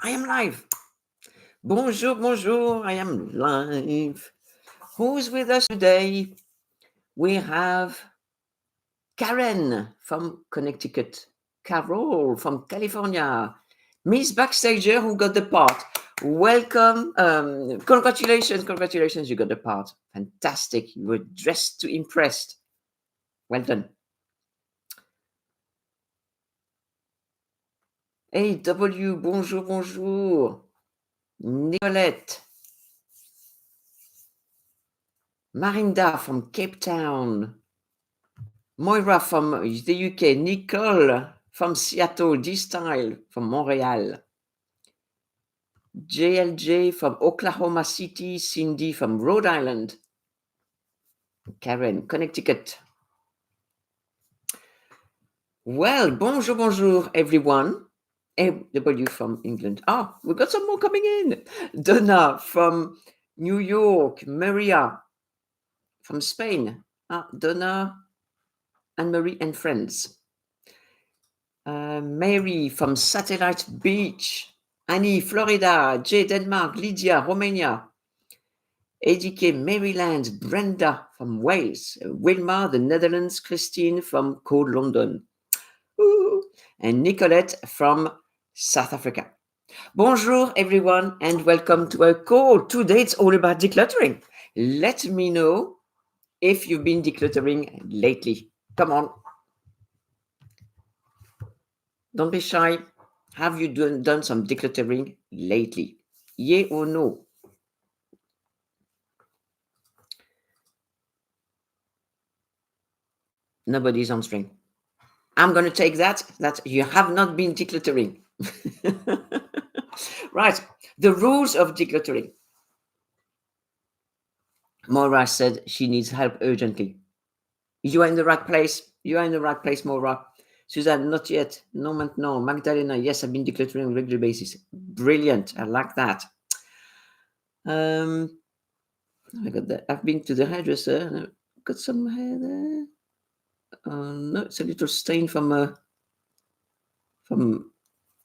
I am live. Bonjour, bonjour. I am live. Who's with us today? We have Karen from Connecticut, Carol from California, Miss Backstager who got the part. Welcome. Congratulations, you got the part. Fantastic. You were dressed to impress. Well done. Hey, W, bonjour. Nicolette. Marinda from Cape Town. Moira from the UK. Nicole from Seattle. D-Style from Montreal. JLJ from Oklahoma City. Cindy from Rhode Island. Karen, Connecticut. Well, bonjour, everyone. W from England. We got some more coming in. Donna from New York. Maria from Spain. Donna, Anne-Marie and friends. Mary from Satellite Beach. Annie, Florida. Jay, Denmark. Lydia, Romania. ADK, Maryland. Brenda from Wales. Wilma, the Netherlands. Christine from cold London. Ooh. And Nicolette from South Africa. Bonjour, everyone, and welcome to our call. Today it's all about decluttering. Let me know if you've been decluttering lately. Come on. Don't be shy. Have you done some decluttering lately? Yay or no? Nobody's answering. I'm going to take that you have not been decluttering. Right. The rules of decluttering. Maura said she needs help urgently. You are in the right place. You are in the right place, Maura. Suzanne, not yet. No, no. Magdalena, yes, I've been decluttering on a regular basis. Brilliant. I like that. I got that. I've been to the hairdresser. Got some hair there. No, it's a little stain from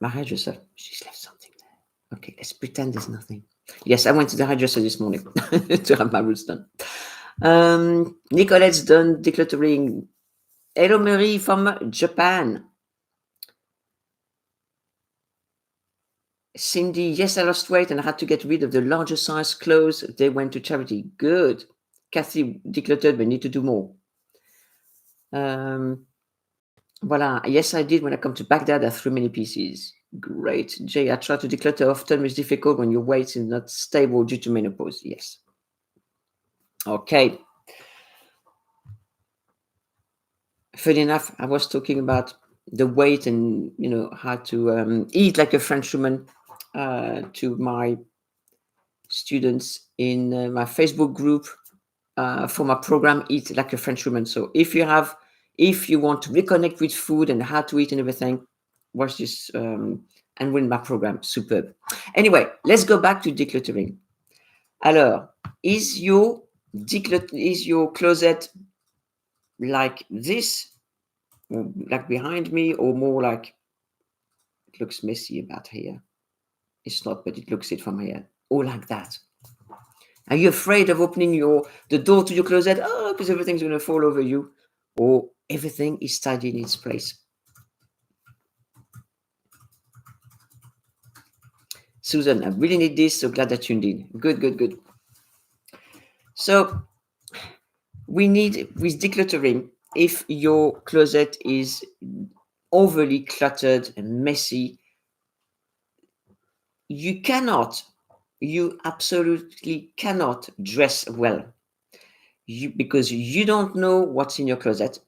my hairdresser. She's left something there. Okay, let's pretend there's nothing. Yes, I went to the hairdresser this morning to have my roots done. Nicolette's done decluttering. Hello, Marie from Japan. Cindy, yes, I lost weight and I had to get rid of the larger size clothes. They went to charity. Good. Kathy decluttered, but need to do more. Voila. Yes, I did. When I come to Baghdad, I threw many pieces. Great. Jay, I try to declutter often. It's difficult when your weight is not stable due to menopause. Yes. Okay. Funny enough, I was talking about the weight and, how to eat like a Frenchwoman to my students in my Facebook group for my program, Eat Like a Frenchwoman. So if you want to reconnect with food and how to eat and everything, watch this and win my program. Superb. Anyway, let's go back to decluttering. Alors, is your closet like this, or like behind me, or more like it looks messy about here? It's not, but it looks it from here. Or like that. Are you afraid of opening the door to your closet? Because everything's going to fall over you. Or everything is tidy in its place. Susan, I really need this. So glad that you tuned in. Good. So we need, with decluttering, if your closet is overly cluttered and messy, you absolutely cannot dress well. Because you don't know what's in your closet.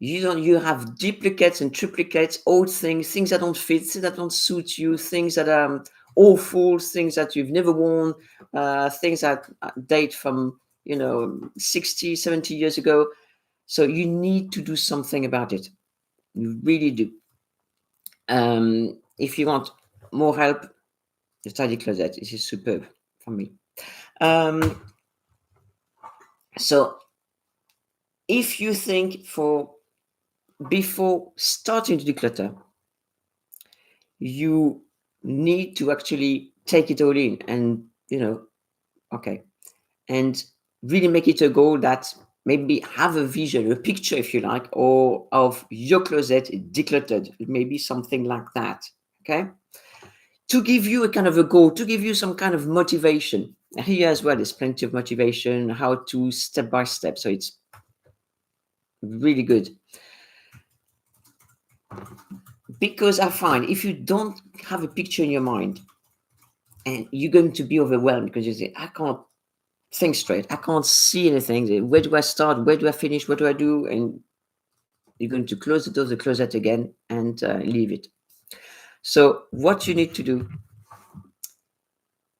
You have duplicates and triplicates, old things that don't fit, things that don't suit you, things that are awful, things that you've never worn, things that date from 60, 70 years ago. So you need to do something about it. You really do. If you want more help, the tidy closet is superb for me. So if you think before starting to declutter, you need to actually take it all in and, okay, and really make it a goal that maybe have a vision, a picture, if you like, or of your closet decluttered, maybe something like that. Okay. To give you a kind of a goal, to give you some kind of motivation. Here as well, there's plenty of motivation, how to step by step. So it's really good. Because I find if you don't have a picture in your mind, and you're going to be overwhelmed because you say, I can't think straight. I can't see anything. Where do I start? Where do I finish? What do I do? And you're going to close the door, the closet again, and leave it. So what you need to do,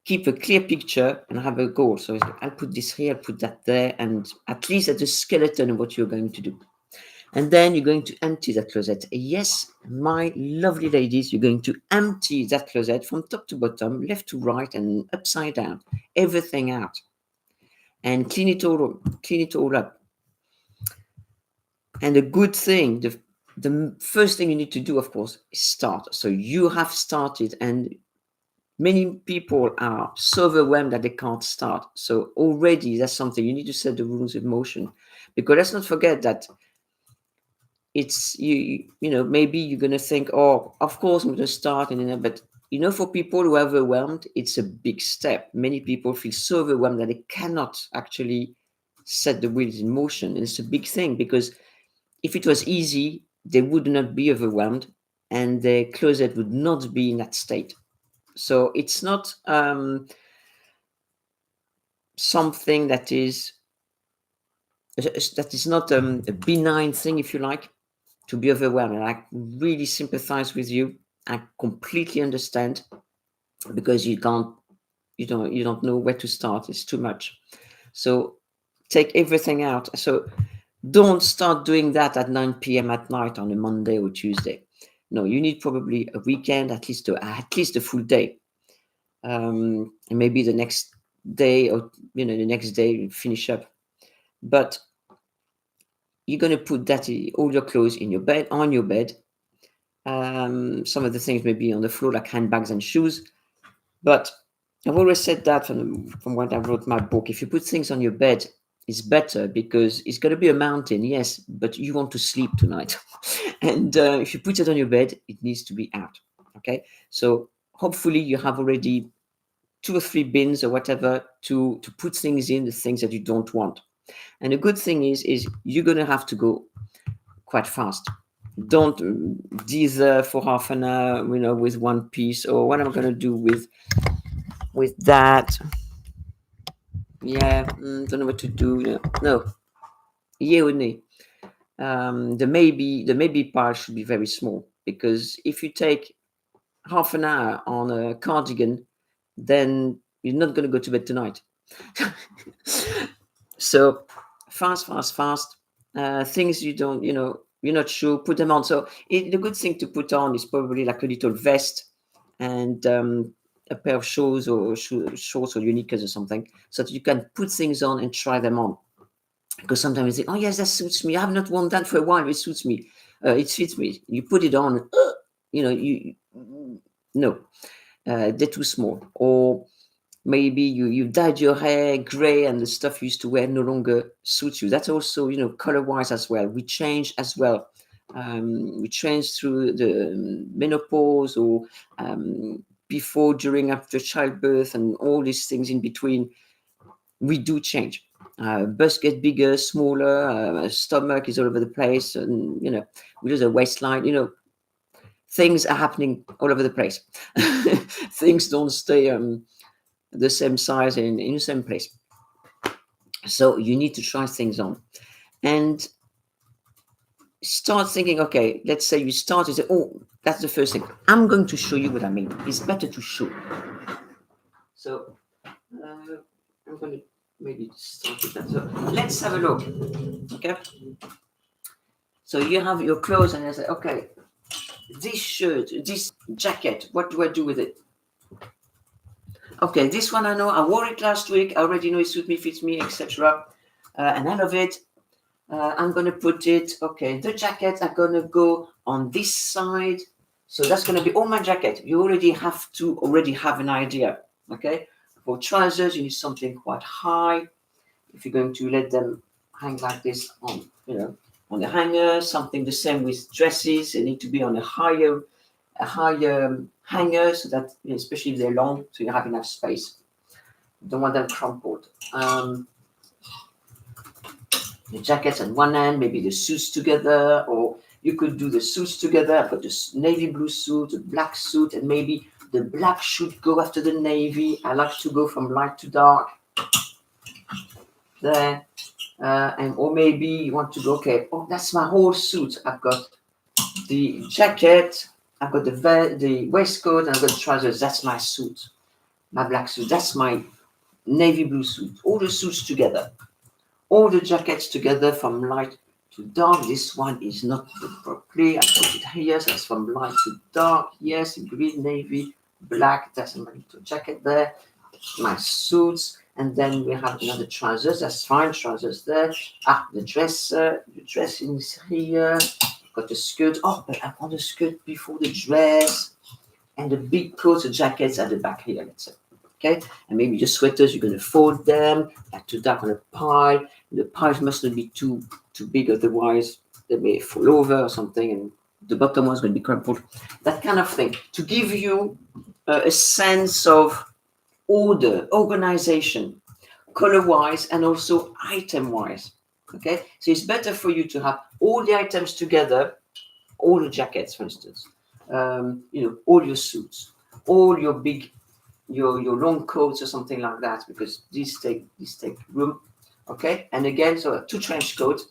keep a clear picture and have a goal. So I'll put this here, I'll put that there, and at least at the skeleton of what you're going to do. And then you're going to empty that closet. Yes, my lovely ladies, you're going to empty that closet from top to bottom, left to right, and upside down, everything out, and clean it all up. And the good thing, the first thing you need to do, of course, is start. So you have started, and many people are so overwhelmed that they can't start. So already that's something you need to set the rules in motion, because let's not forget that it's maybe you're going to think, oh, of course I'm going to start, and but for people who are overwhelmed, it's a big step. Many people feel so overwhelmed that they cannot actually set the wheels in motion, and it's a big thing, because if it was easy, they would not be overwhelmed, and their closet would not be in that state. So it's not something that is not a benign thing, if you like, to be overwhelmed. And I really sympathize with you. I completely understand, because you don't know where to start. It's too much. So take everything out. So don't start doing that at 9 p.m. at night on a Monday or Tuesday. No, you need probably a weekend, at least a full day. And maybe the next day, or the next day finish up. But you're going to put all your clothes on your bed. Some of the things may be on the floor, like handbags and shoes. But I've always said that from when I wrote my book, if you put things on your bed, it's better, because it's going to be a mountain, yes, but you want to sleep tonight. And if you put it on your bed, it needs to be out. Okay. So hopefully you have already 2 or 3 bins or whatever to put things in, the things that you don't want. And the good thing is you're going to have to go quite fast. Don't dither for half an hour, with one piece, or what I'm going to do with that. Yeah, don't know what to do. No. Yeah or nay. The maybe part should be very small, because if you take half an hour on a cardigan, then you're not going to go to bed tonight. So fast. Things you don't, you're not sure, put them on. So the good thing to put on is probably like a little vest and a pair of shoes or shorts or uniquers or something, so that you can put things on and try them on. Because sometimes you think, oh yes, that suits me. I have not worn that for a while. It suits me. It fits me. You put it on. No, they're too small. Or maybe you dyed your hair gray and the stuff you used to wear no longer suits you. That's also, color-wise as well. We change as well. We change through the menopause, or before, during, after childbirth, and all these things in between. We do change. Bust gets bigger, smaller, stomach is all over the place, and, we lose a waistline, things are happening all over the place. Things don't stay the same size in the same place. So you need to try things on and start thinking, okay, let's say you start and say, oh, that's the first thing. I'm going to show you what I mean. It's better to show. So I'm going to maybe start with that. So let's have a look. Okay. So you have your clothes and you say, okay, this shirt, this jacket, what do I do with it? Okay, this one I know, I wore it last week, I already know it suits me, fits me, etc. And I love it. I'm going to put it, okay, the jacket are going to go on this side. So that's going to be all my jacket. You already have an idea. Okay. For trousers, you need something quite high. If you're going to let them hang like this on the hanger, something the same with dresses. They need to be on a higher hanger, so that especially if they're long, so you have enough space. You don't want them crumpled. The jackets on one end, maybe the suits together, or you could do the suits together. I've got this navy blue suit, a black suit, and maybe the black should go after the navy. I like to go from light to dark there. Or maybe you want to go, okay, that's my whole suit. I've got the jacket, I've got the waistcoat, and I've got the trousers. That's my suit, my black suit. That's my navy blue suit. All the suits together. All the jackets together from light to dark. This one is not properly. I put it here, so that's from light to dark. Yes, green, navy, black. That's my little jacket there. My suits. And then we have another trousers. That's fine. Trousers there. The dresser. The dressing is here. Got the skirt. But I want the skirt before the dress. And the big coats, the jackets at the back here, let's say. Okay? And maybe the sweaters, you're going to fold them back to dark on a pile. The piles must not be too big, otherwise they may fall over or something, and the bottom one's going to be crumpled. That kind of thing. To give you a sense of order, organization, color-wise, and also item-wise. Okay? So it's better for you to have all the items together, all the jackets, for instance, all your suits, all your big, your long coats or something like that, because these take room. Okay, and again, so 2 trench coats,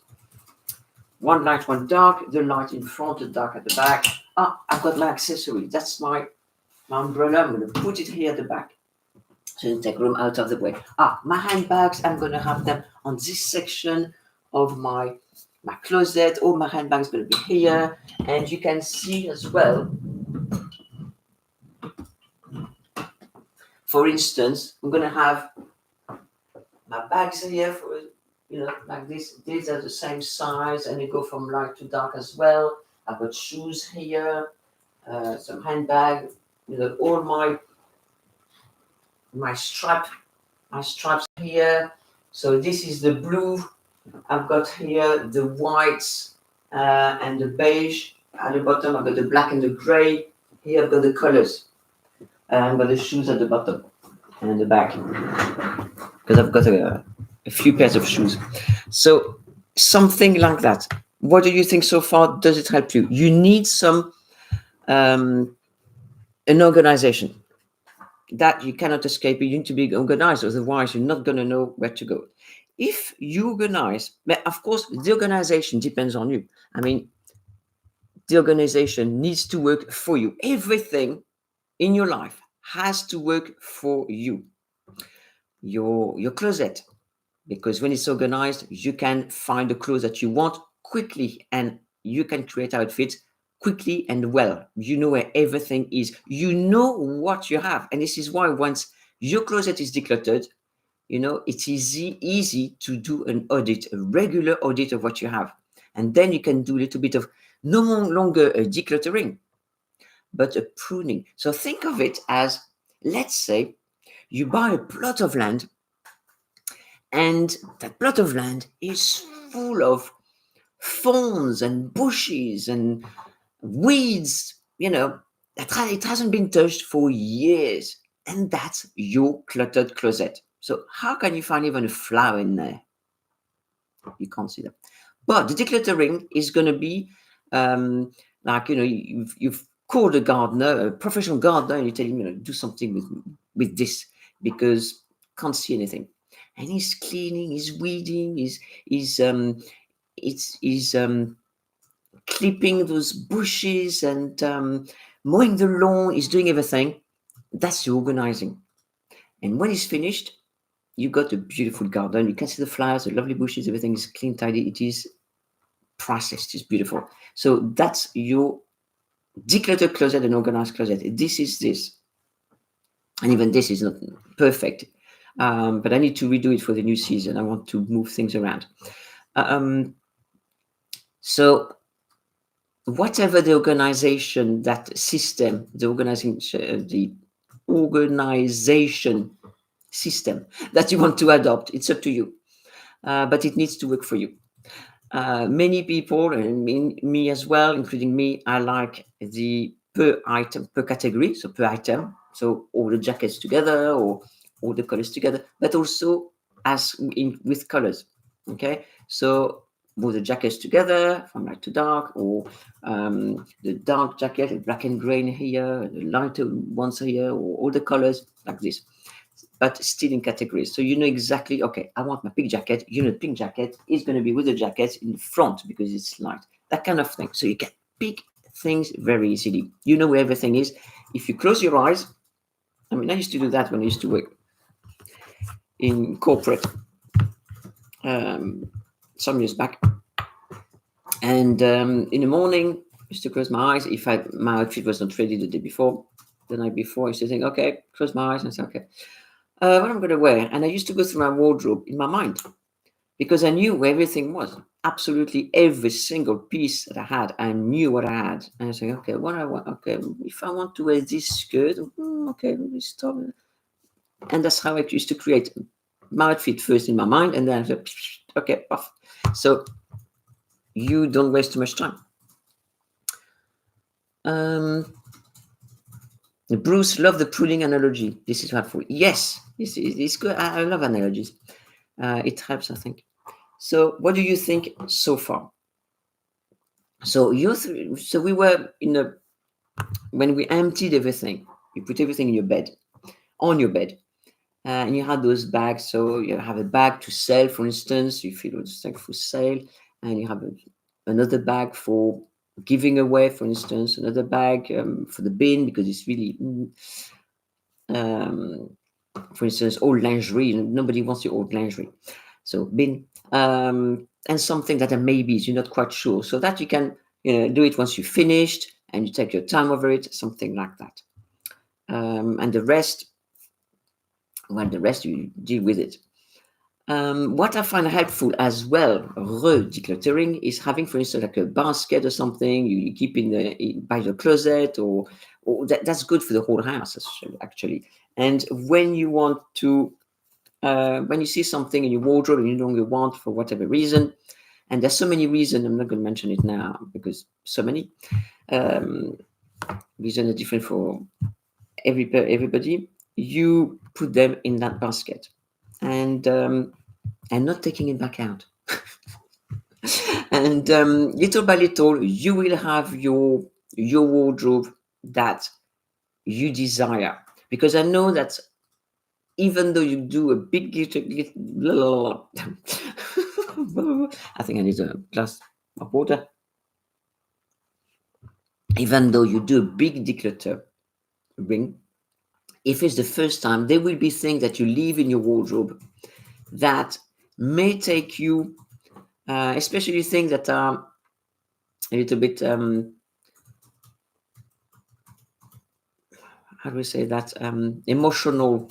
one light, one dark, the light in front, the dark at the back. I've got my accessory. That's my umbrella. I'm going to put it here at the back, so you take room out of the way. My handbags, I'm going to have them on this section of my closet. All my handbags going to be here, and you can see as well. For instance, I'm going to have my bags here for, like this. These are the same size, and they go from light to dark as well. I've got shoes here, some handbag, all my straps here. So this is the blue. I've got here the whites and the beige. At the bottom, I've got the black and the gray. Here I've got the colors. I've got the shoes at the bottom and the back, because I've got a few pairs of shoes. So something like that. What do you think so far? Does it help you? You need some an organization that you cannot escape. You need to be organized, otherwise you're not going to know where to go. If you organize, but of course the organization depends on you. I mean, the organization needs to work for you. Everything in your life has to work for you. Your closet, because when it's organized, you can find the clothes that you want quickly, and you can create outfits quickly and well. You know where everything is. You know what you have. And this is why once your closet is decluttered, it's easy to do an audit, a regular audit of what you have. And then you can do a little bit of no longer a decluttering, but a pruning. So think of it as, let's say, you buy a plot of land, and that plot of land is full of thorns and bushes and weeds, that it hasn't been touched for years. And that's your cluttered closet. So how can you find even a flower in there? You can't see that. But the decluttering is going to be you've called a gardener, a professional gardener, and you tell him, do something with this, because can't see anything. And he's cleaning, he's weeding, he's clipping those bushes and mowing the lawn. He's doing everything. That's the organizing. And when he's finished, you've got a beautiful garden. You can see the flowers, the lovely bushes, everything is clean, tidy. It is processed. It's beautiful. So that's your decluttered closet and organized closet. This is this. And even this is not perfect. But I need to redo it for the new season. I want to move things around. So whatever the organization, that system, the organization system that you want to adopt, it's up to you. But it needs to work for you. Many people, and me as well, including me, I like the per item, per category, so per item, so all the jackets together or all the colors together, but also as in with colors. Okay, so all the jackets together from light to dark, or the dark jacket, black and gray here, the lighter ones here, or all the colors like this, but still in categories. So you know exactly, okay, I want my pink jacket. You know, the pink jacket is going to be with the jacket in the front because it's light, that kind of thing. So you can pick things very easily. You know where everything is. If you close your eyes, I mean, I used to do that when I used to work in corporate some years back. And in the morning, I used to close my eyes. If my outfit was not ready the day before, the night before, I used to think, okay, close my eyes and say, okay, what I'm going to wear. And I used to go through my wardrobe in my mind because I knew where everything was. Absolutely every single piece that I had, I knew what I had. And I say, okay, what I want, okay, if I want to wear this skirt, okay, maybe stop. And that's how I used to create my outfit first in my mind, and then I said, okay, off. So you don't waste too much time. Bruce loved the pruning analogy. This is helpful. Yes, it's good. I love analogies. It helps, I think. So, what do you think so far? So so we were when we emptied everything. You put everything in your bed, on your bed, and you had those bags. So you have a bag to sell, for instance. You fill those things for sale, and you have another bag for giving away, for instance. Another bag for the bin because it's really. For instance, old lingerie. Nobody wants your old lingerie. So bin, and something that are maybes, you're not quite sure. So that you can do it once you've finished and you take your time over it, something like that. And the rest, well, the rest you deal with it. What I find helpful as well, decluttering, is having, for instance, like a basket or something you keep by your closet, or that's good for the whole house, actually. And when you want to, when you see something in your wardrobe and you no longer want for whatever reason, and there's so many reasons, I'm not going to mention it now because so many reasons are different for everybody, you put them in that basket and not taking it back out. And little by little, you will have your wardrobe that you desire. Because I know that even though you do a big I think I need a glass of water. Even though you do a big decluttering, if it's the first time, there will be things that you leave in your wardrobe that may take you, especially things that are a little bit, how do we say that, emotional,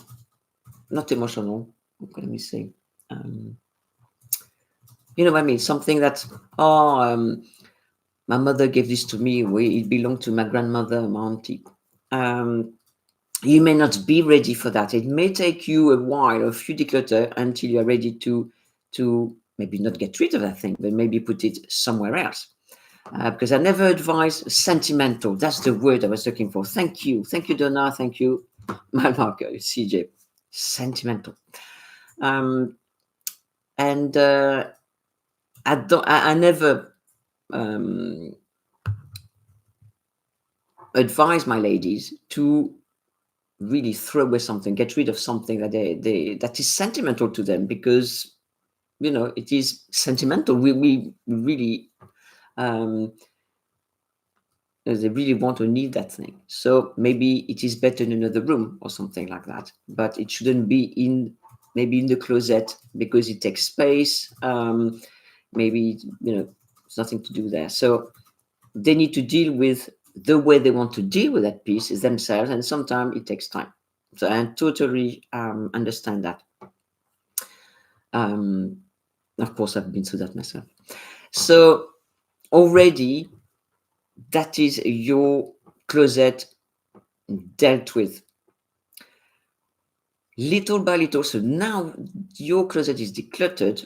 not emotional, what can we say? You know what I mean? Something that, my mother gave this to me, it belonged to my grandmother, my auntie. You may not be ready for that. It may take you a while, a few declutter, until you're ready to maybe not get rid of that thing, but maybe put it somewhere else. Because I never advise sentimental. That's the word I was looking for. Thank you, Donna. Thank you, my marker, CJ. Sentimental. And I never advise my ladies to really throw away something, get rid of something that that is sentimental to them, because it is sentimental. We really they really want or need that thing. So maybe it is better in another room or something like that. But it shouldn't be maybe in the closet because it takes space. Maybe there's nothing to do there. So they need to deal with the way they want to deal with that piece is themselves, and sometimes it takes time. So I totally understand that. Of course, I've been through that myself. So already That is your closet dealt with little by little. So now your closet is decluttered.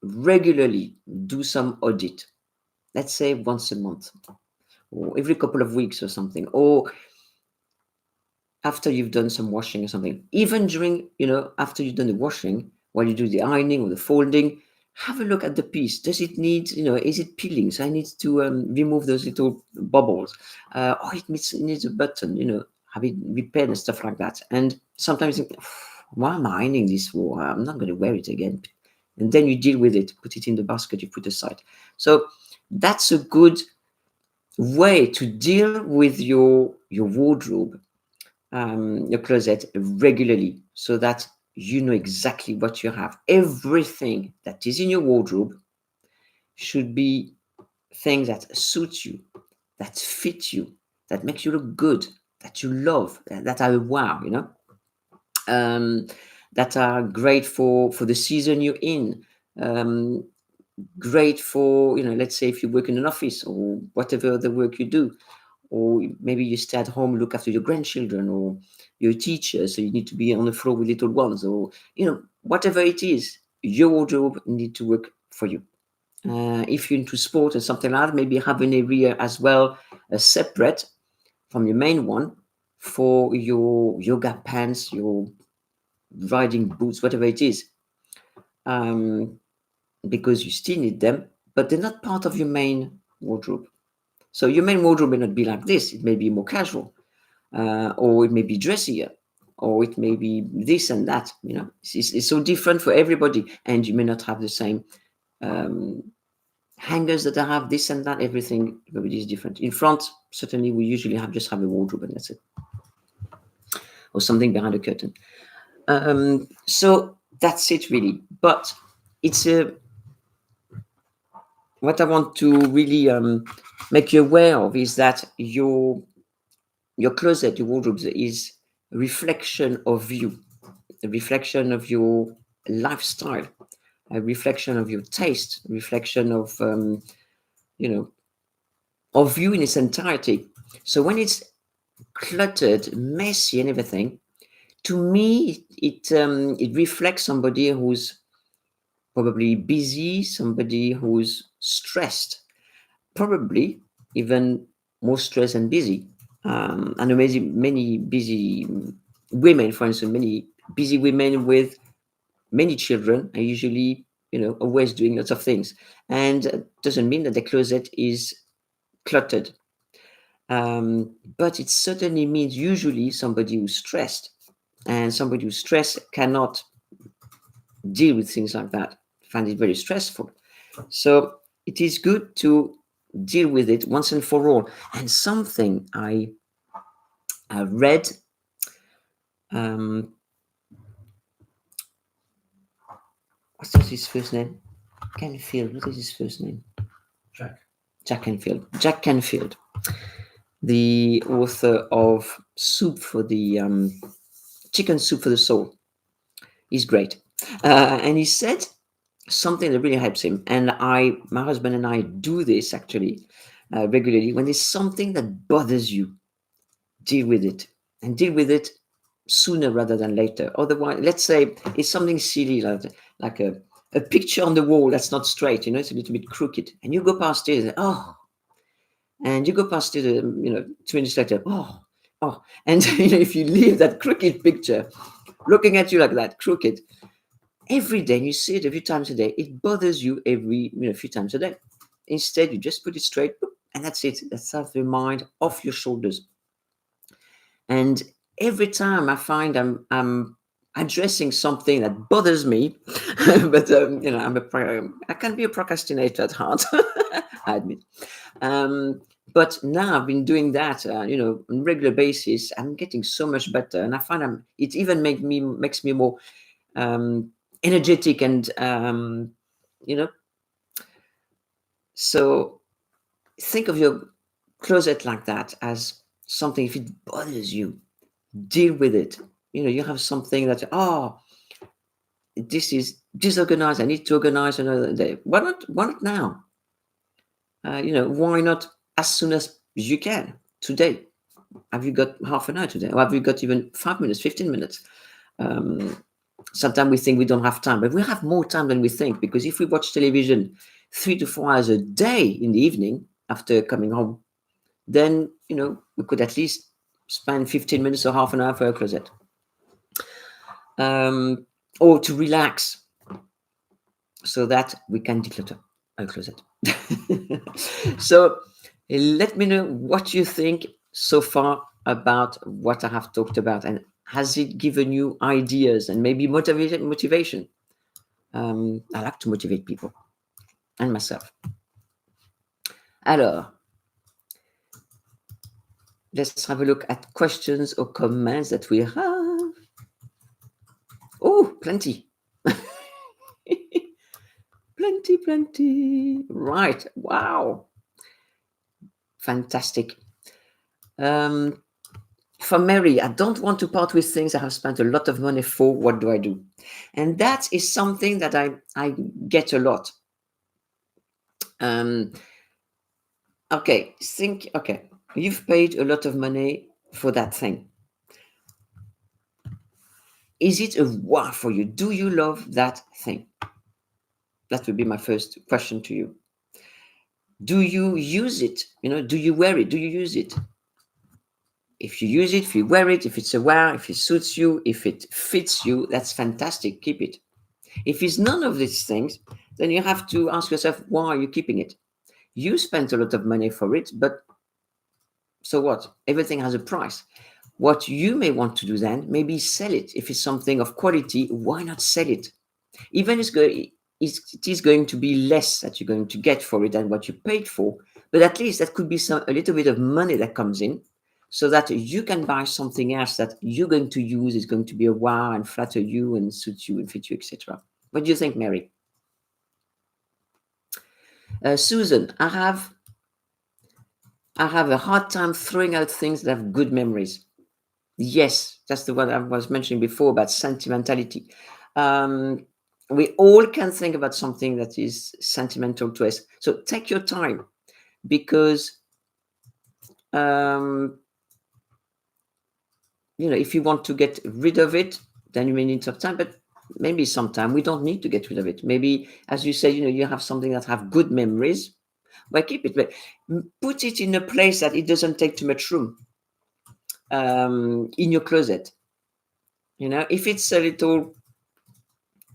Regularly do some audit. Let's say once a month or every couple of weeks or something, or after you've done some washing or something. Even during, after you've done the washing, while you do the ironing or the folding, have a look at the piece. Does it need, is it peeling? So I need to remove those little bubbles. It needs a button, have it repaired and stuff like that. And sometimes you think, why am I ironing this for? I'm not going to wear it again. And then you deal with it, put it in the basket you put aside. So that's a good way to deal with your wardrobe, your closet regularly, so that you know exactly what you have. Everything that is in your wardrobe should be things that suit you, that fit you, that make you look good, that you love, that are wow, um, that are great for the season you're in. Um, Great for, let's say if you work in an office or whatever the work you do, or maybe you stay at home, look after your grandchildren, or you're a teacher, so you need to be on the floor with little ones, or whatever it is, your wardrobe need to work for you. If you're into sport or something like that, maybe have an area as well, separate from your main one, for your yoga pants, your riding boots, whatever it is, um, because you still need them, but they're not part of your main wardrobe. So your main wardrobe may not be like this. It may be more casual, or it may be dressier, or it may be this and that. It's so different for everybody, and you may not have the same um, hangers that I have, this and that. Everything, everybody is different. In front, certainly, we usually just have a wardrobe, and that's it, or something behind a curtain. So that's it, really. But it's what I want to really make you aware of is that your closet, your wardrobe is a reflection of you, a reflection of your lifestyle, a reflection of your taste, a reflection you know, of you in its entirety. So when it's cluttered, messy, and everything, to me, it reflects somebody who's probably busy, somebody who's stressed, probably even more stressed and busy. And many busy women, for instance, many busy women with many children are usually, always doing lots of things. And doesn't mean that the closet is cluttered. But it certainly means usually somebody who's stressed. And somebody who's stressed cannot deal with things like that, find it very stressful. So it is good to deal with it once and for all. And something I read, um, what's his first name? Canfield. What is his first name? Jack Canfield. Jack Canfield, the author of Soup for the Chicken Soup for the Soul. He's great. And he said something that really helps him. And my husband and I do this actually regularly. When there's something that bothers you, deal with it, and deal with it sooner rather than later. Otherwise, let's say it's something silly like a picture on the wall that's not straight, it's a little bit crooked, and you go past it, and you go past it, 2 minutes later, and if you leave that crooked picture looking at you like that, crooked, every day, and you see it a few times a day, it bothers you every few times a day. Instead, you just put it straight, and that's it. That's out of your mind, off your shoulders. And every time I find I'm addressing something that bothers me, but I can be a procrastinator at heart, I admit. But now I've been doing that, on a regular basis. I'm getting so much better, and I find it even makes me more energetic, and so think of your closet like that, as something. If it bothers you, deal with it. You have something that, this is disorganized, I need to organize another day. Why not now? Why not as soon as you can today. Have you got half an hour today? Or have you got even 5 minutes, 15 minutes? Um, Sometimes we think we don't have time, but we have more time than we think, because if we watch television 3 to 4 hours a day in the evening after coming home, then, we could at least spend 15 minutes or half an hour for a closet. Or to relax so that we can declutter our closet. So let me know what you think so far about what I have talked about, and has it given you ideas and maybe motivation? I like to motivate people and myself. Alors, let's have a look at questions or comments that we have. Oh, plenty. Plenty. Right. Wow. Fantastic. For Mary, I don't want to part with things I have spent a lot of money for. What do I do? And that is something that I get a lot. Okay, you've paid a lot of money for that thing. Is it a wow for you? Do you love that thing? That would be my first question to you. Do you use it? Do you wear it? Do you use it? If you use it, if you wear it, if it's a wear, if it suits you, if it fits you, that's fantastic. Keep it. If it's none of these things, then you have to ask yourself, why are you keeping it? You spent a lot of money for it, but so what? Everything has a price. What you may want to do then, maybe sell it. If it's something of quality, why not sell it? Even it is going to be less that you're going to get for it than what you paid for, but at least that could be a little bit of money that comes in, so that you can buy something else that you're going to use, is going to be a wow and flatter you and suit you and fit you, etc. What do you think, Mary? Susan, I have a hard time throwing out things that have good memories. Yes, that's the one I was mentioning before about sentimentality. We all can think about something that is sentimental to us. So take your time, because if you want to get rid of it, then you may need some time. But maybe sometime we don't need to get rid of it. Maybe, as you said, you have something that have good memories. Well, keep it, but put it in a place that it doesn't take too much room. In your closet, if it's a little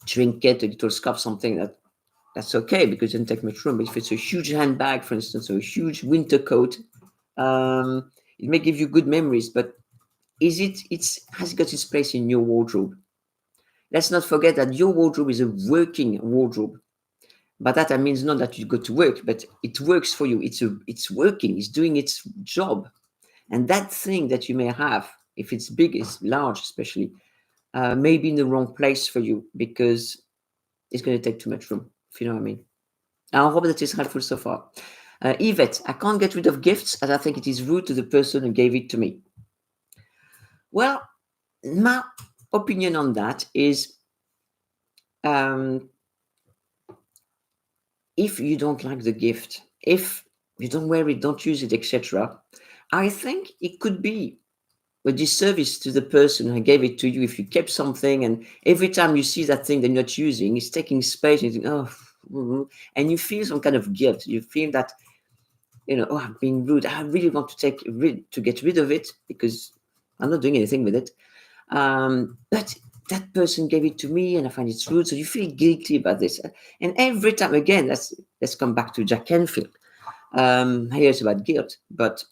trinket, a little scarf, something that's okay, because it doesn't take much room. But if it's a huge handbag, for instance, or a huge winter coat, it may give you good memories, but has it got its place in your wardrobe? Let's not forget that your wardrobe is a working wardrobe. By that, I means not that you go to work, but it works for you. It's working. It's doing its job. And that thing that you may have, if it's big, it's large, especially, may be in the wrong place for you, because it's going to take too much room, if you know what I mean. I hope that is helpful so far. Yvette, I can't get rid of gifts, as I think it is rude to the person who gave it to me. Well, my opinion on that is, if you don't like the gift, if you don't wear it, don't use it, etc., I think it could be a disservice to the person who gave it to you if you kept something and every time you see that thing that you're not using, it's taking space, and you think, and you feel some kind of guilt. You feel that, I'm being rude. I really want to get rid of it because I'm not doing anything with it. But that person gave it to me and I find it's rude. So you feel guilty about this. And every time, again, let's come back to Jack Canfield. Here it's about guilt, but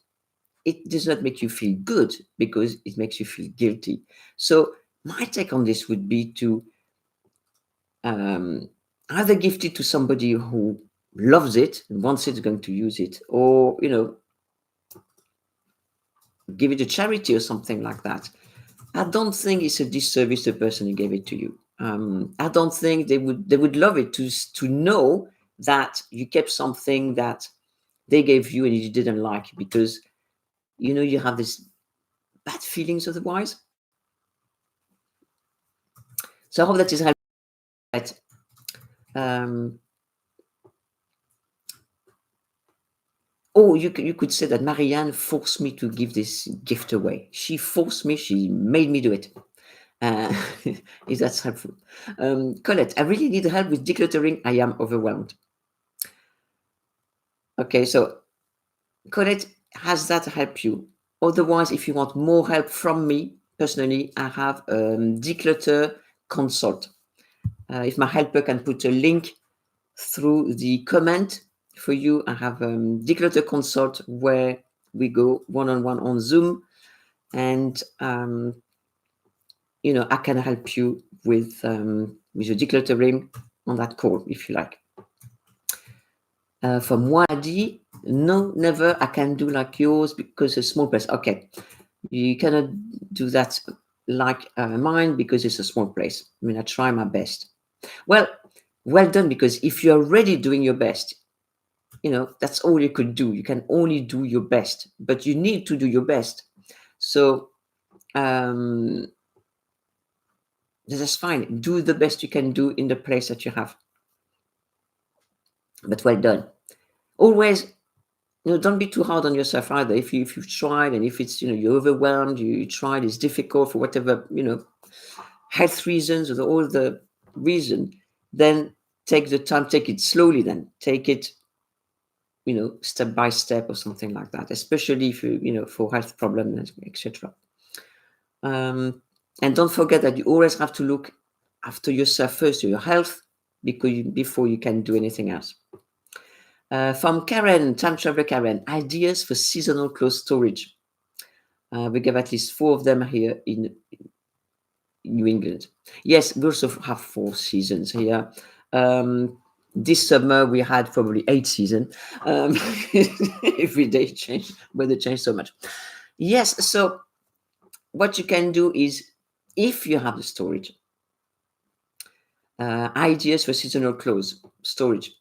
it does not make you feel good because it makes you feel guilty. So my take on this would be to either gift it to somebody who loves it and wants it, going to use it, or, give it to charity or something like that. I don't think it's a disservice to the person who gave it to you. I don't think they would love it to know that you kept something that they gave you and you didn't like, because you have this bad feelings otherwise. So I hope that is helpful. Oh, you could say that Marianne forced me to give this gift away. She forced me. She made me do it. Uh, if that's helpful. Colette, I really need help with decluttering. I am overwhelmed. Okay, so Colette, has that helped you? Otherwise, if you want more help from me personally, I have Declutter Consult. If my helper can put a link through the comment for you, I have Declutter Consult where we go one-on-one on Zoom, and I can help you with your decluttering on that call if you like. From Wadi, no, never. I can do like yours because it's a small place. Okay, you cannot do that like mine because it's a small place. I mean, I try my best. Well done, because if you're already doing your best, that's all you could do. You can only do your best, but you need to do your best. So that's fine. Do the best you can do in the place that you have. But well done. Always, don't be too hard on yourself either. If you've tried, and if it's you're overwhelmed, you tried, it's difficult for whatever health reasons or all the reason, then take the time, take it slowly. Then take it step by step or something like that. Especially if you for health problems, etc. And don't forget that you always have to look after yourself first, your health, before you can do anything else. From Karen, time traveler Karen, ideas for seasonal clothes storage. We give at least 4 of them here in New England. Yes, we also have 4 seasons here. This summer we had probably 8 seasons. Every day change, weather changed so much. Yes, so what you can do is, if you have the storage, ideas for seasonal clothes storage.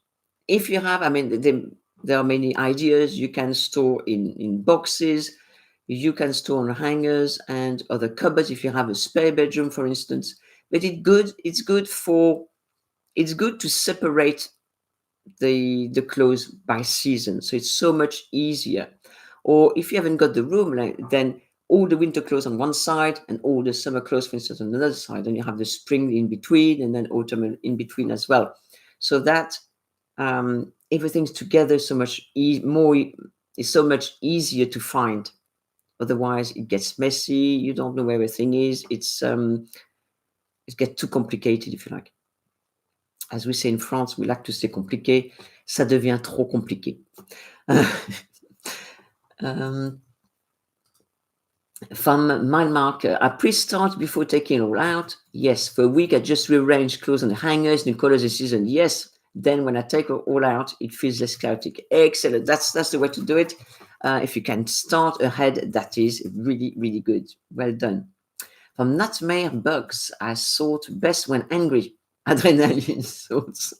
If you have, there are many ideas. You can store in boxes. You can store on hangers and other cupboards if you have a spare bedroom, for instance. But it's good to separate the clothes by season, so it's so much easier. Or if you haven't got the room, then all the winter clothes on one side and all the summer clothes, for instance, on another side, and you have the spring in between and then autumn in between as well, so that everything's together so much is so much easier to find. Otherwise it gets messy, you don't know where everything is. It gets too complicated, if you like. As we say in France, we like to say compliqué. Ça devient trop compliqué. From Mindmark, I pre-start before taking it all out. Yes, for a week I just rearrange clothes on the hangers, new colors this season. Yes, then when I take it all out, it feels less chaotic. Excellent. That's the way to do it. If you can start ahead, that is really, really good. Well done. From Nightmare Bugs, I sort best when angry. Adrenaline sorts.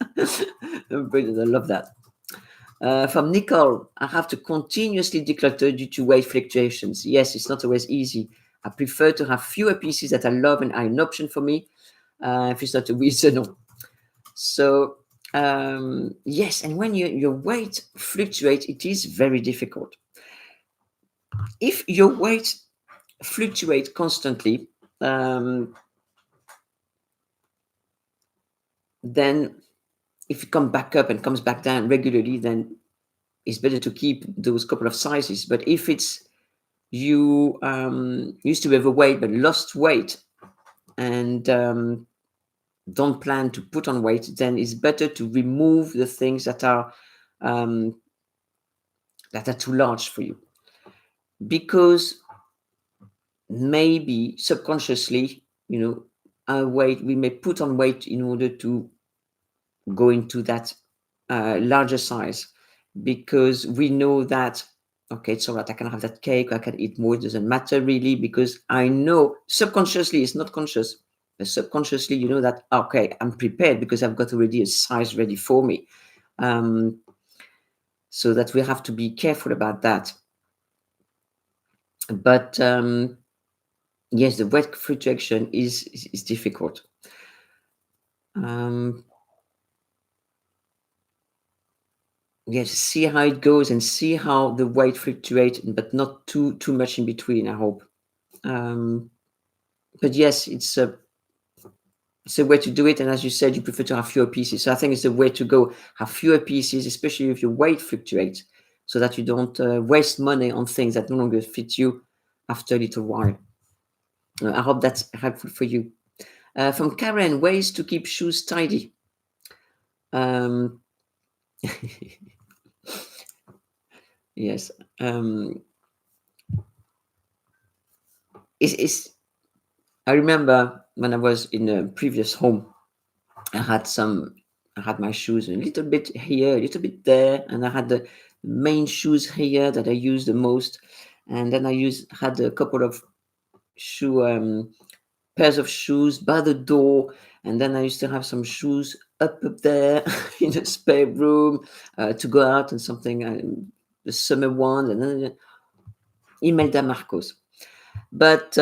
Brilliant, I love that. From Nicole, I have to continuously declutter due to weight fluctuations. Yes, it's not always easy. I prefer to have fewer pieces that I love and are an option for me. If it's not a reason, no. So, yes, and when your weight fluctuates, it is very difficult. If your weight fluctuates constantly, then if it comes back up and comes back down regularly, then it's better to keep those couple of sizes. But if it's you used to be overweight but lost weight and don't plan to put on weight, then it's better to remove the things that are too large for you, because maybe subconsciously, our weight, we may put on weight in order to go into that larger size, because we know that, okay, it's all right, I can have that cake, I can eat more, it doesn't matter really, because I know subconsciously, it's not conscious, but subconsciously, you know that, okay, I'm prepared because I've got already a size ready for me. So that we have to be careful about that. But yes, the weight fluctuation is difficult. yes, see how it goes and see how the weight fluctuates, but not too much in between, I hope. But yes, it's a way to do it. And as you said, you prefer to have fewer pieces. So I think it's the way to go. Have fewer pieces, especially if your weight fluctuates, so that you don't waste money on things that no longer fit you after a little while. I hope that's helpful for you. From Karen, ways to keep shoes tidy. Um, yes. It's, I remember when I was in a previous home, I had I had my shoes a little bit here, a little bit there, and I had the main shoes here that I used the most, and then had a couple of shoe pairs of shoes by the door, and then I used to have some shoes up there in the spare room to go out and something, the summer one, and then Imelda Marcos. But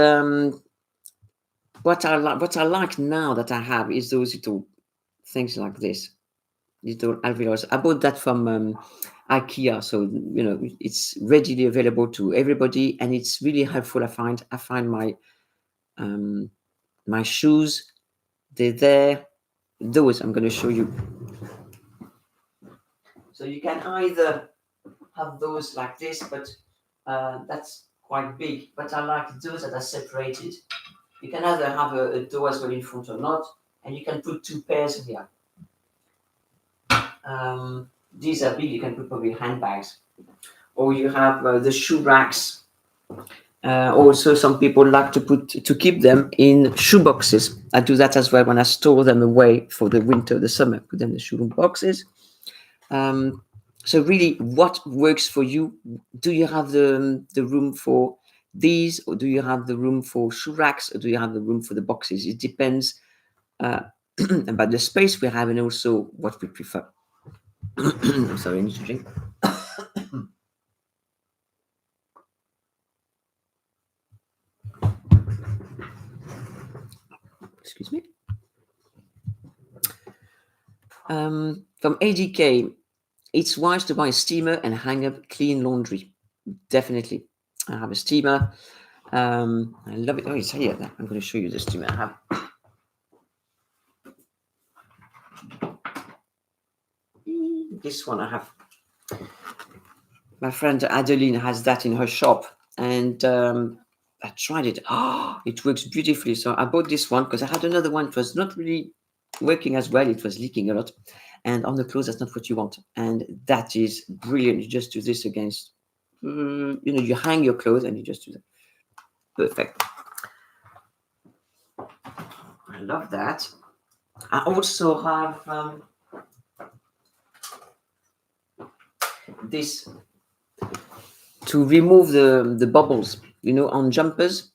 what I like now that I have is those little things like this, little alveolars. I bought that from IKEA, so it's readily available to everybody, and it's really helpful. I find um, my shoes, they're there. Those I'm going to show you. So you can either have those like this, but that's quite big. But I like those that are separated. You can either have a door as well in front or not, and you can put two pairs here. These are big. You can put probably handbags, or you have the shoe racks. Also, some people like to keep them in shoe boxes. I do that as well when I store them away for the winter, the summer. Put them in the shoe boxes. So really, what works for you? Do you have the room for these, or do you have the room for shoe racks, or do you have the room for the boxes? It depends about the space we have and also what we prefer. I'm sorry, I need to drink. Excuse me. From ADK, it's wise to buy a steamer and hang up clean laundry. Definitely. I have a steamer. I love it. Oh, it's here. I'm going to show you the steamer I have. This one I have. My friend Adeline has that in her shop, and I tried it. Oh, it works beautifully. So I bought this one because I had another one. It was not really working as well. It was leaking a lot. And on the clothes, that's not what you want. And that is brilliant. You just do this against, you hang your clothes and you just do that. Perfect. I love that. I also have this to remove the bubbles, on jumpers.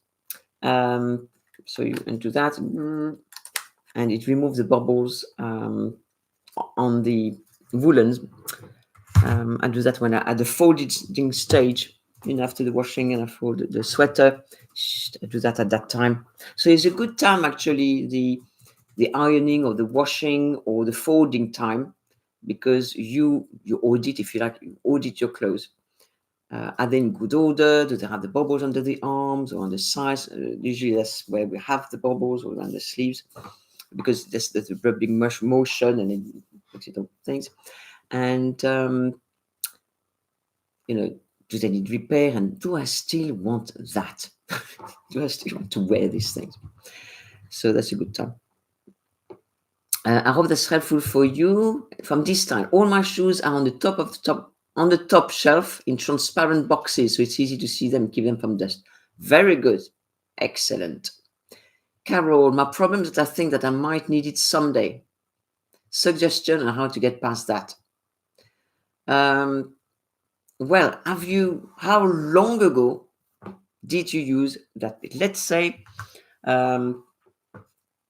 So you can do that, and it removes the bubbles on the woolens. I do that when at the folding stage, after the washing, and I fold the sweater. I do that at that time. So it's a good time, actually, the ironing or the washing or the folding time, because you audit, if you like, you audit your clothes. Are they in good order? Do they have the bubbles under the arms or on the sides? Usually that's where we have the bubbles, or on the sleeves, because there's the rubbing motion and it makes it all things. And do they need repair? And do I still want that? Do I still want to wear these things? So that's a good time. I hope that's helpful for you. From this time, all my shoes are on the top shelf in transparent boxes, so it's easy to see them, keep them from dust. Very good. Excellent. Carol, my problem is that I think that I might need it someday. Suggestion on how to get past that. Well, how long ago did you use that bit? Let's say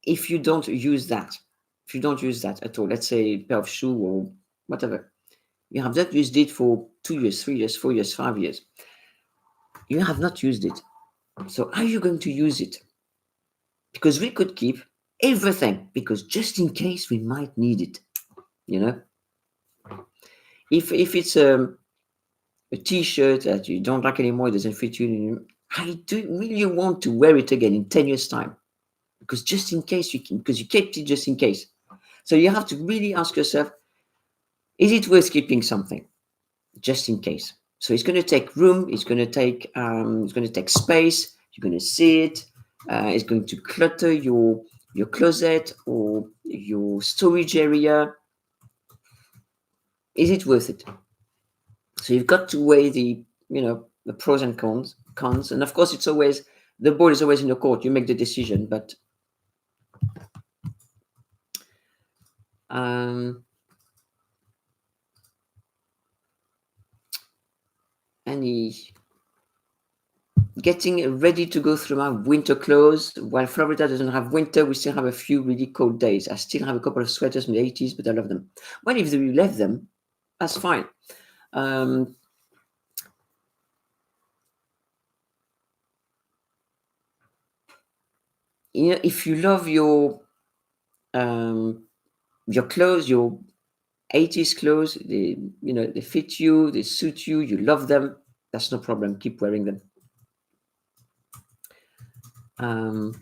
if you don't use that at all, let's say a pair of shoe or whatever, you have not used it for 2 years, 3 years, 4 years, 5 years. You have not used it. So are you going to use it? Because we could keep everything, because just in case we might need it, If it's a t-shirt that you don't like anymore, it doesn't fit you, I do really want to wear it again in 10 years time, because just in case you can, because you kept it just in case. So you have to really ask yourself, is it worth keeping something just in case? So it's going to take room, it's going to take space, you're going to see it, it's going to clutter your closet or your storage area. Is it worth it? So you've got to weigh the pros and cons, and of course it's always, the ball is always in the court. You make the decision, but um, any getting ready to go through my winter clothes. While Florida doesn't have winter, we still have a few really cold days. I still have a couple of sweaters from the 80s, but I love them. Well, if you left them, that's fine. Um, if you love your clothes, your 80s clothes, they fit you, they suit you, you love them, that's no problem. Keep wearing them. Um,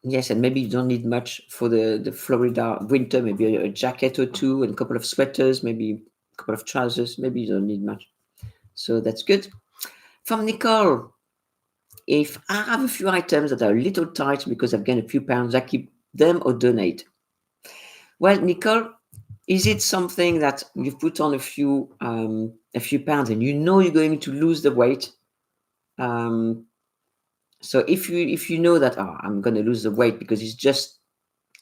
yes, and maybe you don't need much for the Florida winter, maybe a jacket or two and a couple of sweaters, maybe a couple of trousers, maybe you don't need much. So that's good. From Nicole, if I have a few items that are a little tight because I've gained a few pounds, I keep them or donate. Well, Nicole, is it something that you've put on a few pounds and you know you're going to lose the weight? So if you know that, I'm going to lose the weight because it's just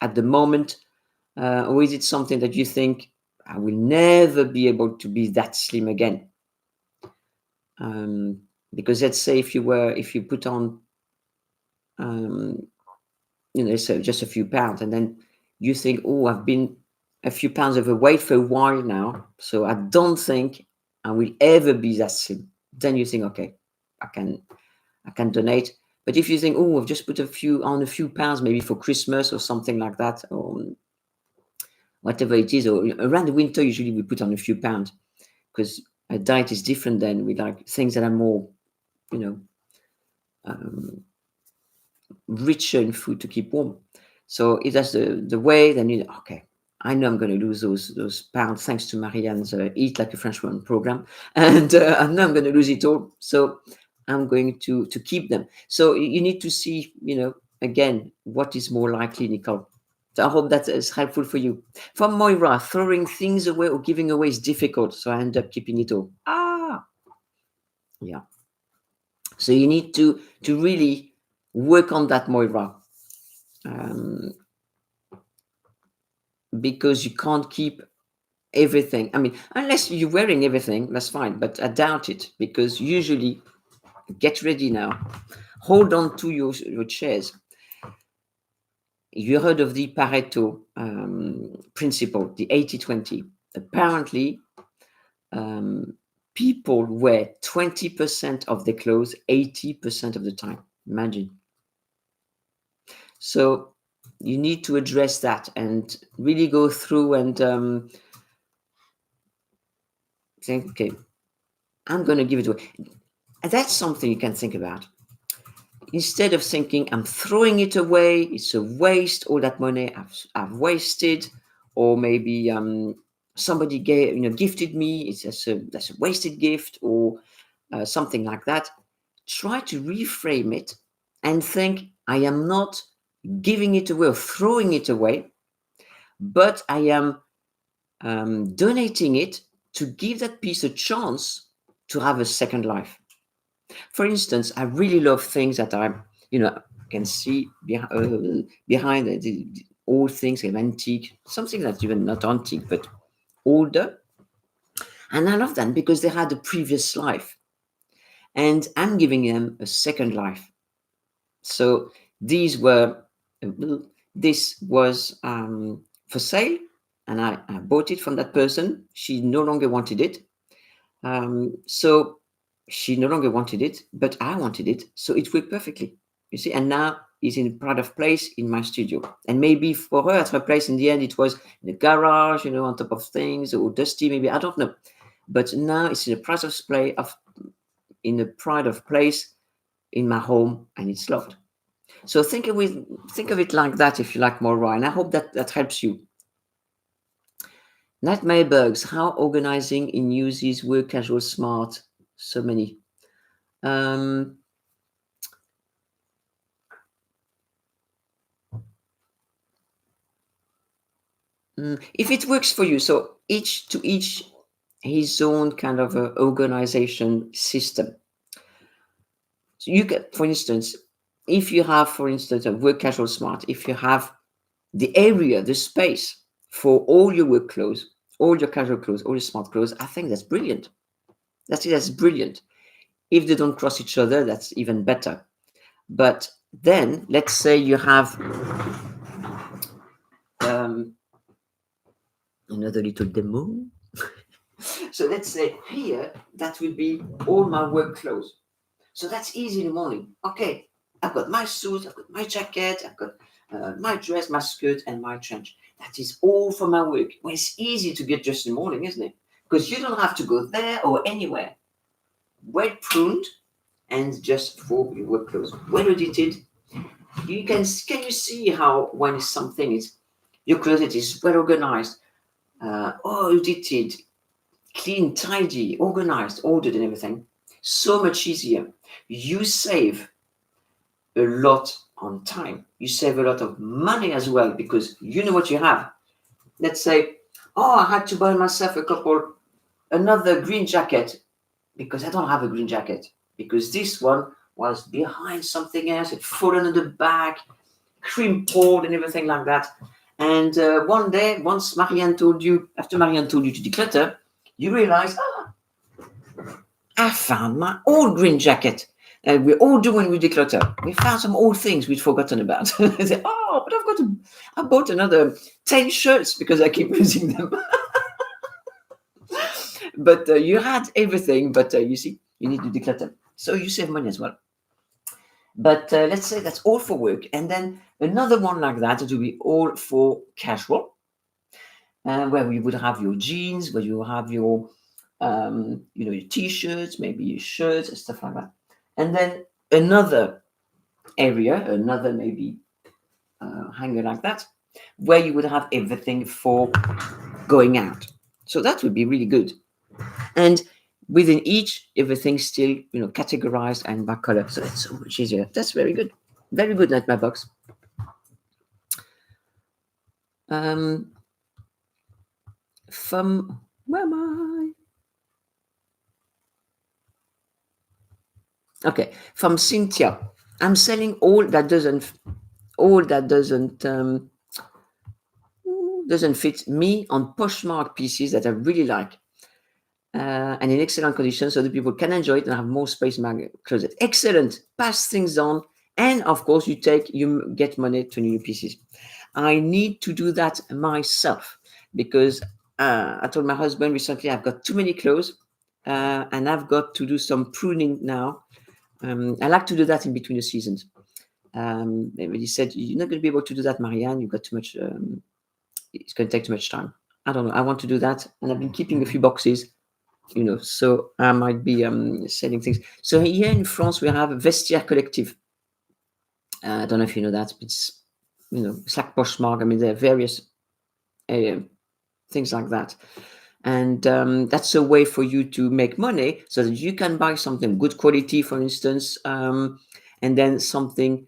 at the moment, or is it something that you think I will never be able to be that slim again? Um, because let's say if you put on um, so just a few pounds, and then you think, oh, I've been a few pounds overweight for a while now, so I don't think I will ever be that slim. Then you think, okay, I can donate. But if you think, oh, I've just put a few pounds, maybe for Christmas or something like that, or whatever it is, or around the winter, usually we put on a few pounds because a diet is different. Then we like things that are more, you know, um, richer in food to keep warm. So if that's the way, then okay. I know I'm going to lose those pounds thanks to Marianne's Eat Like a Frenchwoman program, and I know I'm going to lose it all. So I'm going to keep them. So you need to see, again, what is more likely, Nicole. So I hope that is helpful for you. From Moira, throwing things away or giving away is difficult, so I end up keeping it all. Yeah. So you need to really work on that, Moira, um, because you can't keep everything. I mean, unless you're wearing everything, that's fine, but I doubt it, because usually, get ready now, hold on to your chairs. You heard of the Pareto principle, the 80-20. Apparently, um, people wear 20% of their clothes 80% of the time. Imagine. So you need to address that and really go through and think, okay, I'm going to give it away. And that's something you can think about. Instead of thinking, I'm throwing it away, it's a waste, all that money I've wasted, or maybe somebody gifted me, that's a wasted gift, or something like that. Try to reframe it and think, I am not giving it away or throwing it away, but I am donating it to give that piece a chance to have a second life. For instance, I really love things that can see behind the old things, like antique, something that's even not antique, but older. And I love them because they had a previous life. And I'm giving them a second life. So these were, this was for sale, and I bought it from that person. She no longer wanted it. So she no longer wanted it, but I wanted it. So it worked perfectly. You see, and now is in a private place in my studio. And maybe for her, at her place, in the end, it was in the garage, on top of things, or dusty, maybe, I don't know. But now it's in a private place in my home, and it's loved. So think of it like that if you like more raw, and I hope that helps you. Nightmare bugs, how organizing in uses work casual smart, so many. Um, if it works for you, so each his own kind of organization system. So you get, for instance, if you have, for instance, a work casual smart, if you have the area, the space for all your work clothes, all your casual clothes, all your smart clothes, I think that's brilliant. That's brilliant. If they don't cross each other, that's even better. But then let's say you have another little demo. So let's say here, that will be all my work clothes. So that's easy in the morning. Okay, I've got my suit, I've got my jacket, I've got my dress, my skirt, and my trench. That is all for my work. Well, it's easy to get just in the morning, isn't it? Because you don't have to go there or anywhere. Well pruned and just for your work clothes. Well edited. Can you see how when something is, your closet is well organized, audited, clean, tidy, organized, ordered, and everything. So much easier. You save a lot on time. You save a lot of money as well because you know what you have. Let's say, I had to buy myself another green jacket because I don't have a green jacket because this one was behind something else. It fallen in the back, crimpled and everything like that. And one day, after Marianne told you to declutter, you realize, I found my old green jacket. And we all do when we declutter. We found some old things we'd forgotten about. Say, but I bought another 10 shirts because I keep using them. But you had everything, but you see, you need to declutter. So you save money as well. But let's say that's all for work. And then another one like that, it will be all for casual, where you would have your jeans, where you have your, your t-shirts, maybe your shirts and stuff like that. And then another area, another maybe hanger like that, where you would have everything for going out. So that would be really good. And within each, everything still, categorized and by color. So that's so much easier. That's very good. Very good at my box. From where am I? Okay, from Cynthia. I'm selling all that doesn't fit me on Poshmark pieces that I really like. And in excellent condition so that people can enjoy it and have more space in my closet. Excellent. Pass things on. And of course, you get money to new pieces. I need to do that myself because I told my husband recently I've got too many clothes and I've got to do some pruning now. I like to do that in between the seasons. He said, you're not going to be able to do that, Marianne. You've got too much. It's going to take too much time. I don't know. I want to do that. And I've been keeping a few boxes. So I might be selling things. So here in France, we have a Vestiaire Collective. I don't know if you know that. It's, it's like Poshmark. I mean, there are various things like that. And that's a way for you to make money so that you can buy something good quality, for instance, and then something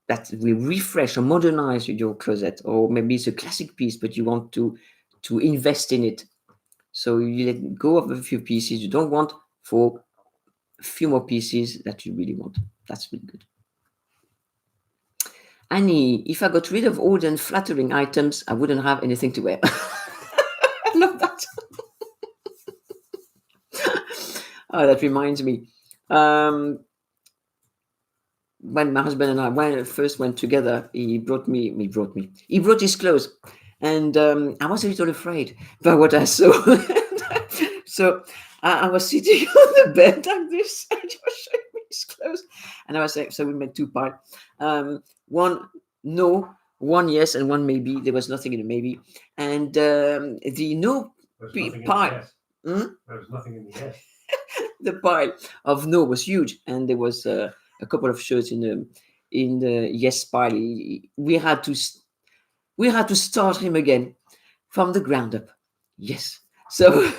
that will refresh or modernize your closet. Or maybe it's a classic piece, but you want to invest in it. So you let go of a few pieces you don't want for a few more pieces that you really want. That's really good. Annie, if I got rid of old and flattering items, I wouldn't have anything to wear. I love that. That reminds me. When my husband and I first went together, he brought his clothes. And I was a little afraid by what I saw. So I was sitting on the bed like this, and he was showing me his clothes. And I was like, so we made two pies. One no, one yes, and one maybe. There was nothing in the maybe. And the no pie. There was nothing in the yes. The pile of no was huge, and there was a couple of shirts in the yes pile. We had to start him again from the ground up. Yes. So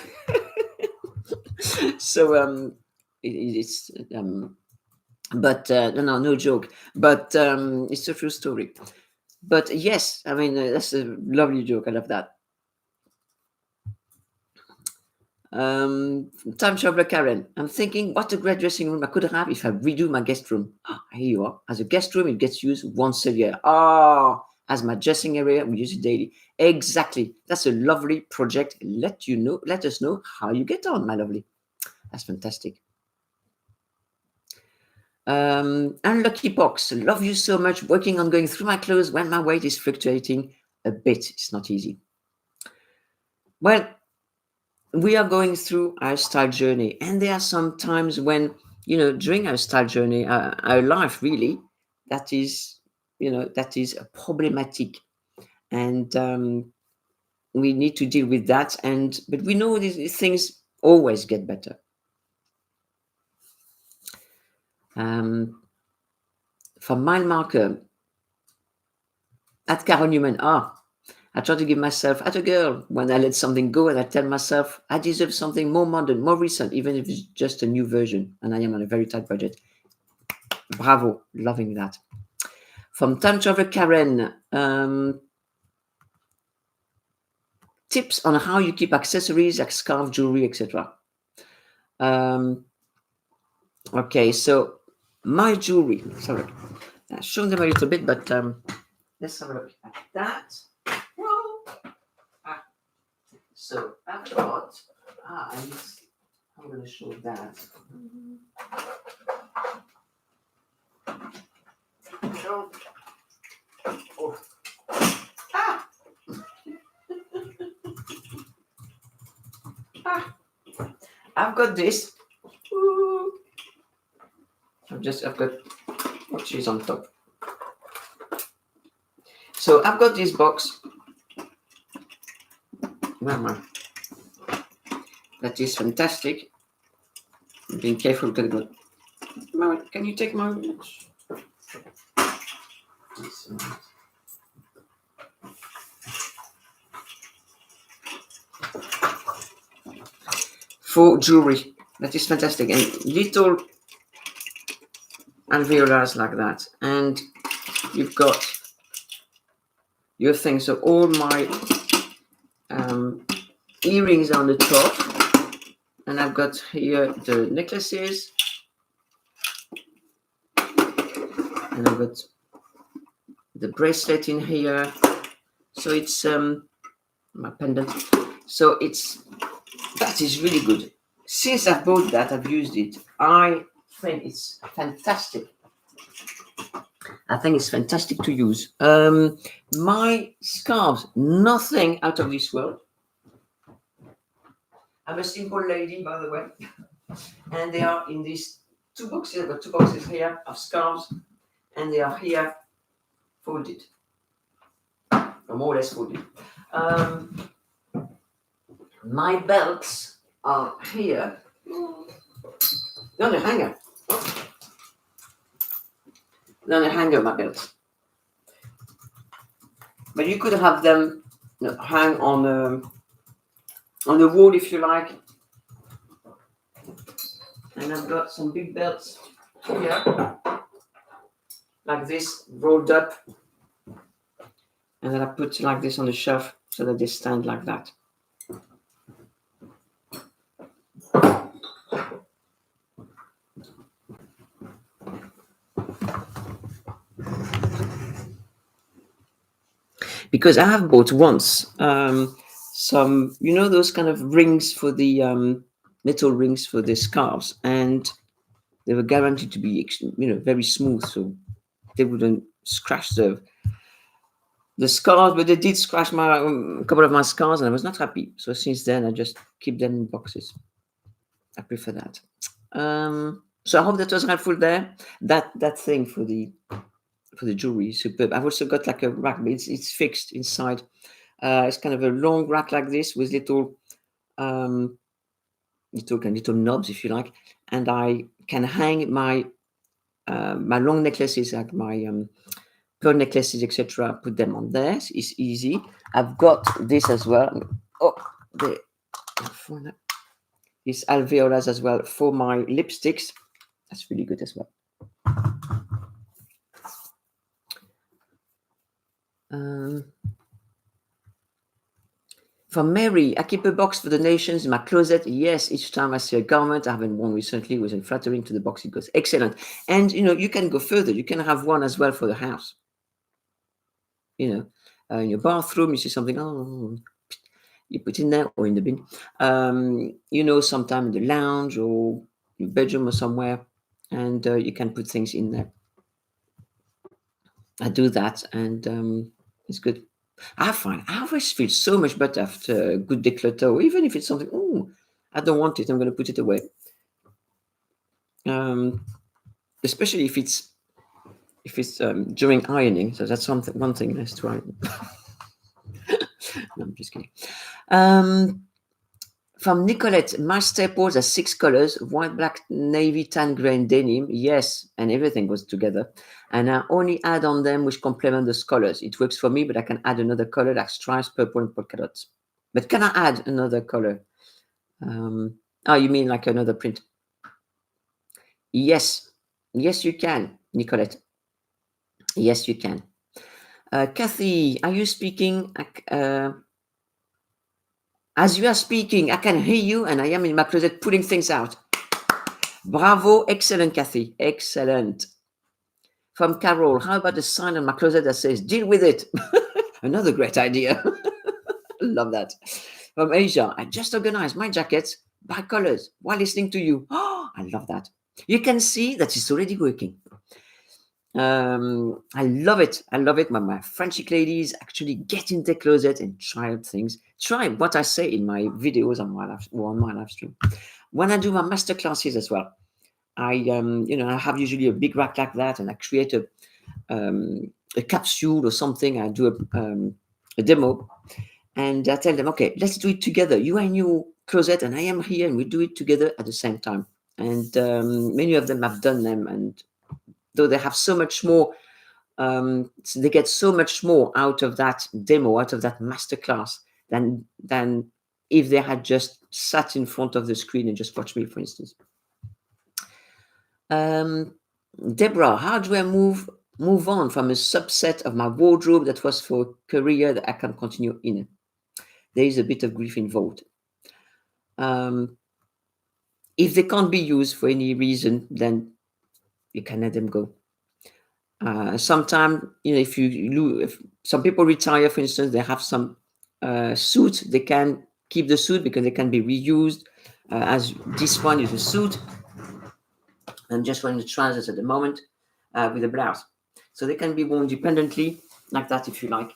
so it's but no joke. But it's a true story. But yes, I mean that's a lovely joke. I love that. Time traveler Karen. I'm thinking what a great dressing room I could have if I redo my guest room. Here you are. As a guest room, it gets used once a year. As my dressing area, we use it daily. Exactly. That's a lovely project. Let us know how you get on, my lovely. That's fantastic. Unlucky box. Love you so much. Working on going through my clothes when my weight is fluctuating a bit. It's not easy. Well, we are going through our style journey, and there are some times when during our style journey, our life really, that is problematic, and we need to deal with that. But we know these things always get better. For mile marker at Carol Newman. I try to give myself at a girl when I let something go, and I tell myself I deserve something more modern, more recent, even if it's just a new version. And I am on a very tight budget. Bravo, loving that. From Time Traveler Karen, tips on how you keep accessories like scarf, jewelry, etc. Okay, so my jewelry. Sorry, I've shown them a little bit, but let's have a look at that. So I've got, I'm going to show that. Oh. I've got this. I've got she's on top. So I've got this box. Where am I? That is fantastic. I'm being careful because good. Mama, can you take my watch? For jewelry. That is fantastic. And little alveolars like that. And you've got your thing. So all my earrings on the top, and I've got here the necklaces, and I've got the bracelet in here. So it's my pendant. So that is really good. Since I bought that, I've used it. I think it's fantastic. I think it's fantastic to use. My scarves, nothing out of this world. I'm a simple lady, by the way. And they are in these two boxes. I've got two boxes here of scarves, and they are here folded. Or more or less folded. My belts are here. On the hanger. On the hanger, my belts. But you could have them hang on the wall if you like. And I've got some big belts here, like this, rolled up. And then I put like this on the shelf so that they stand like that. Because I have bought once some, those kind of rings for the metal rings for the scarves, and they were guaranteed to be, very smooth, so they wouldn't scratch the scarves. But they did scratch a couple of my scarves, and I was not happy. So since then, I just keep them in boxes. I prefer that. So I hope that was helpful there. That thing for the jewelry is superb. I've also got like a rack, but it's fixed inside. It's kind of a long rack like this with um, little knobs, if you like, and I can hang my long necklaces, like my pearl necklaces, etc. Put them on there. It's easy. I've got this as well. Oh, the these alveolars as well for my lipsticks. That's really good as well. From Mary, I keep a box for donations in my closet. Yes, each time I see a garment I haven't worn recently was flattering to the box. It goes excellent. And you can go further. You can have one as well for the house. In your bathroom, you see something. Oh, you put in there or in the bin. Sometime in the lounge or your bedroom or somewhere, and you can put things in there. I do that, and it's good. I find I always feel so much better after a good declutter, or even if it's something, oh, I don't want it, I'm going to put it away. Especially if it's during ironing. So that's one thing. Let's try. No, I'm just kidding. From Nicolette, my staples are 6 colors: white, black, navy, tan, gray, and denim. Yes, and everything goes together. And I only add on them which complement those colors. It works for me, but I can add another color like stripes, purple, and polka dots. But can I add another color? You mean like another print? Yes, you can, Nicolette. Yes, you can. Kathy, are you speaking? As you are speaking, I can hear you, and I am in my closet pulling things out. Bravo, excellent, Kathy, excellent. From Carol, how about the sign on my closet that says "Deal with it"? Another great idea. Love that. From Asia, I just organized my jackets by colors while listening to you. Oh, I love that. You can see that it's already working. I love it. I love it when my French ladies actually get in their closet and try out things. Try what I say in my videos on my live stream. When I do my master classes as well, I have usually a big rack like that, and I create a capsule or something. I do a demo, and I tell them, okay, let's do it together. You are in your closet, and I am here, and we do it together at the same time. And many of them have done them, and though they have so much more, they get so much more out of that demo, out of that masterclass than if they had just sat in front of the screen and just watched me, for instance. Deborah, how do I move on from a subset of my wardrobe that was for a career that I can continue in? There is a bit of grief involved. If they can't be used for any reason, then you can let them go. Sometimes, if some people retire, for instance, they have some suits, they can keep the suit because they can be reused. As this one is a suit, I'm just wearing the trousers at the moment with a blouse, so they can be worn independently like that if you like.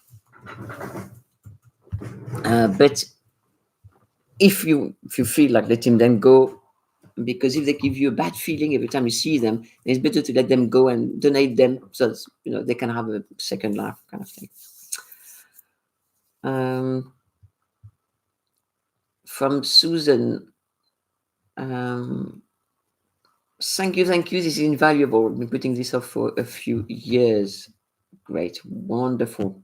But if you feel like letting them go, because if they give you a bad feeling every time you see them, it's better to let them go and donate them so they can have a second life, kind of thing. From Susan, thank you. This is invaluable. I've been putting this off for a few years. Great, wonderful.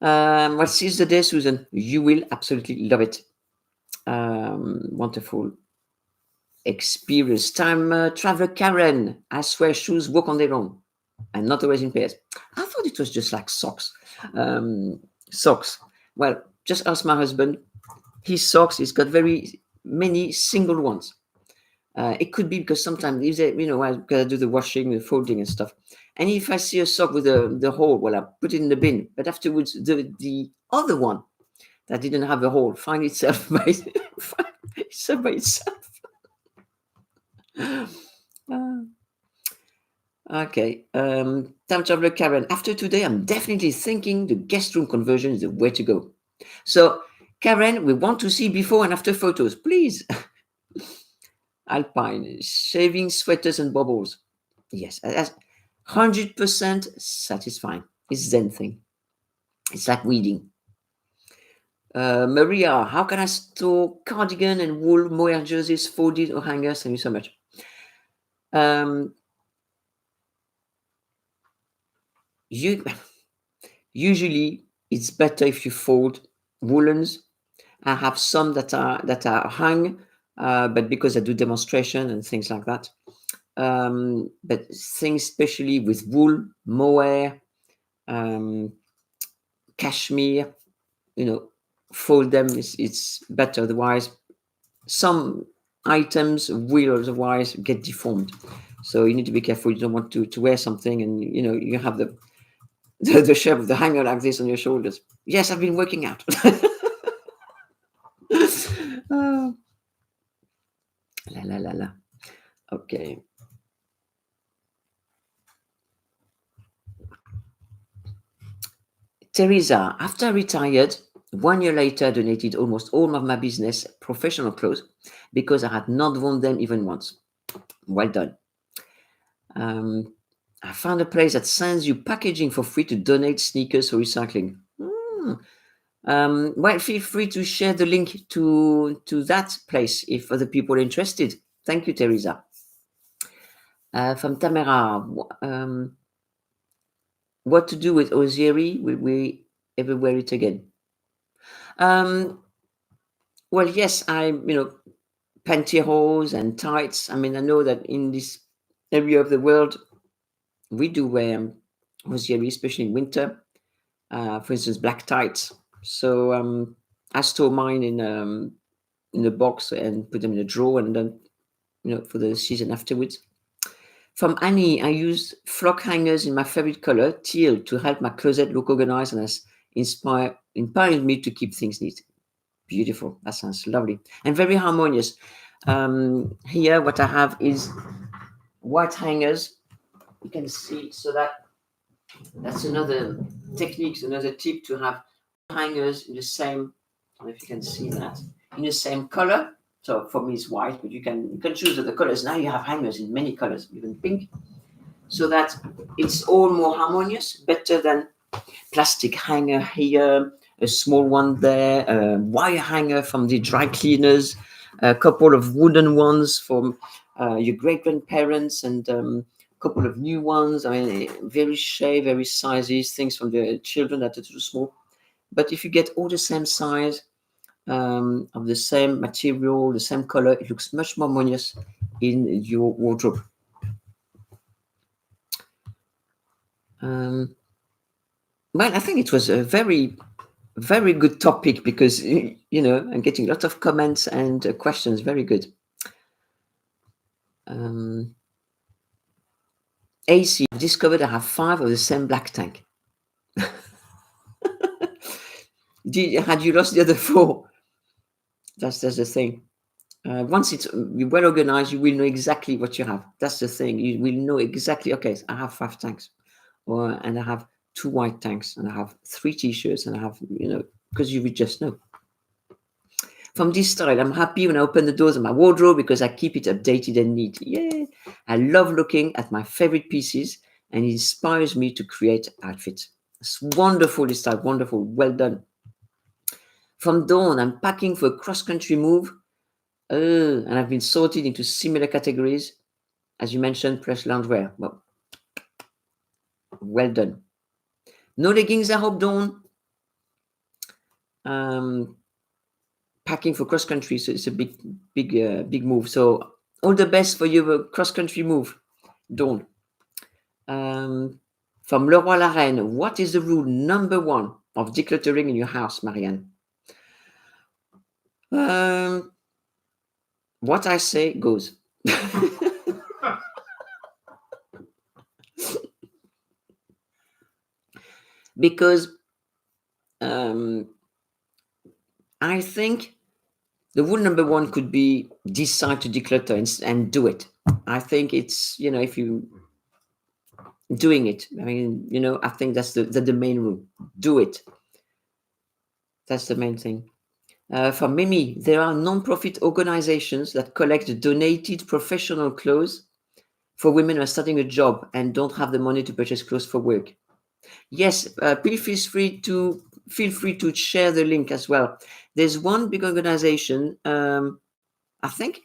What seize the day, Susan? You will absolutely love it. Wonderful experience. Time traveler Karen. I swear shoes walk on their own and not always in pairs. I thought it was just like socks. Socks. Well, just ask my husband. His socks, he's got very many single ones. It could be because sometimes I do the washing, the folding and stuff. And if I see a sock with the hole, well, I put it in the bin. But afterwards, the other one that didn't have a hole find itself by itself. Okay. Time traveler Karen. After today, I'm definitely thinking the guest room conversion is the way to go. So, Karen, we want to see before and after photos, please. Alpine, shaving sweaters and bubbles. Yes, that's 100% satisfying. It's Zen thing. It's like weeding. Maria, how can I store cardigan and wool mohair jerseys folded or hangers? Thank you so much. Um, you usually it's better if you fold woolens. I have some that are hung, but because I do demonstration and things like that. But things especially with wool, mohair, um, cashmere, you know, fold them. It's better. Otherwise, some items will otherwise get deformed. So you need to be careful. You don't want to wear something and you have the shape of the hanger like this on your shoulders. Yes, I've been working out. Oh, la la la la. Okay. Teresa, after I retired, 1 year later, I donated almost all of my business professional clothes because I had not worn them even once. Well done. Um, I found a place that sends you packaging for free to donate sneakers for recycling. Well, feel free to share the link to that place if other people are interested. Thank you, Teresa. From Tamara, what to do with osieri? Will we ever wear it again? Um, well, yes, pantyhose and tights. I mean, I know that in this area of the world, we do wear osieri, especially in winter. For instance, black tights. So I store mine in a box and put them in a drawer, and then for the season afterwards. From Annie, I use flock hangers in my favorite color, teal, to help my closet look organized and has inspired me to keep things neat. Beautiful. That sounds lovely and very harmonious. Here, what I have is white hangers. You can see, so that's another technique, another tip to have hangers in the same. I don't know if you can see that in the same color. So for me, it's white, but you can choose other colors. Now you have hangers in many colors, even pink, so that it's all more harmonious, better than plastic hanger here, a small one there, a wire hanger from the dry cleaners, a couple of wooden ones from your great grandparents, and a couple of new ones. I mean, very shape, very sizes, things from the children that are too small. But if you get all the same size, of the same material, the same color, it looks much more harmonious in your wardrobe. Well, I think it was a very, very good topic because, I'm getting lots of comments and questions. Very good. AC, I've discovered I have 5 of the same black tank. Had you lost the other 4? That's the thing. Once it's well organized, you will know exactly what you have. That's the thing. You will know exactly, okay, I have 5 tanks, and I have 2 white tanks, and I have 3 t-shirts, and I have, because you will just know. From this style, I'm happy when I open the doors of my wardrobe because I keep it updated and neat. Yeah, I love looking at my favorite pieces, and it inspires me to create outfits. It's wonderful, this style, wonderful, well done. From Dawn, I'm packing for a cross-country move, and I've been sorted into similar categories, as you mentioned, press loungewear. Well done. No leggings, I hope, Dawn. Packing for cross-country, so it's a big move. So all the best for your cross-country move, Dawn. From Leroy La Reine, what is the rule number 1 of decluttering in your house, Marianne? What I say goes. Because I think the rule number 1 could be decide to declutter and do it. I think it's, if you doing it, I mean, I think that's the main rule. Do it. That's the main thing. For Mimi, there are non-profit organizations that collect donated professional clothes for women who are starting a job and don't have the money to purchase clothes for work. Yes, please feel free to share the link as well. There's one big organization. I think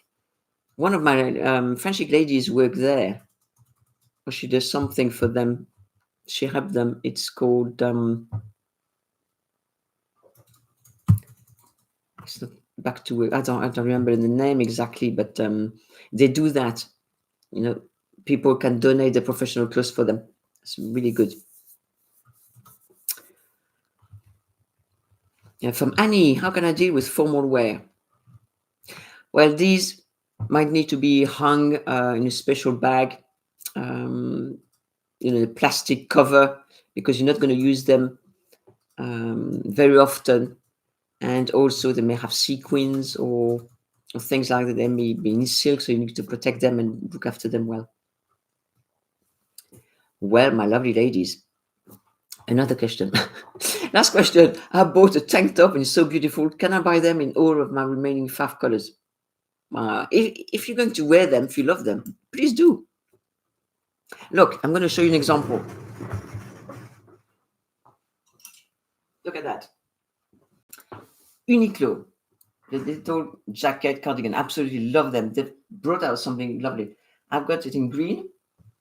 one of my French ladies work there, or she does something for them. She helped them. It's called. It's not back to work. I don't remember the name exactly, but they do that. You know, people can donate their professional clothes for them. It's really good. Yeah, from Annie, how can I deal with formal wear? Well, these might need to be hung in a special bag, the plastic cover, because you're not going to use them very often. And also they may have sequins or things like that. They may be in silk, so you need to protect them and look after them well. Well, my lovely ladies, another question. Last question. I bought a tank top and it's so beautiful. Can I buy them in all of my remaining 5 colors? If you're going to wear them, if you love them, please do. Look, I'm going to show you an example. Look at that. Uniqlo, the little jacket cardigan. Absolutely love them. They've brought out something lovely. I've got it in green,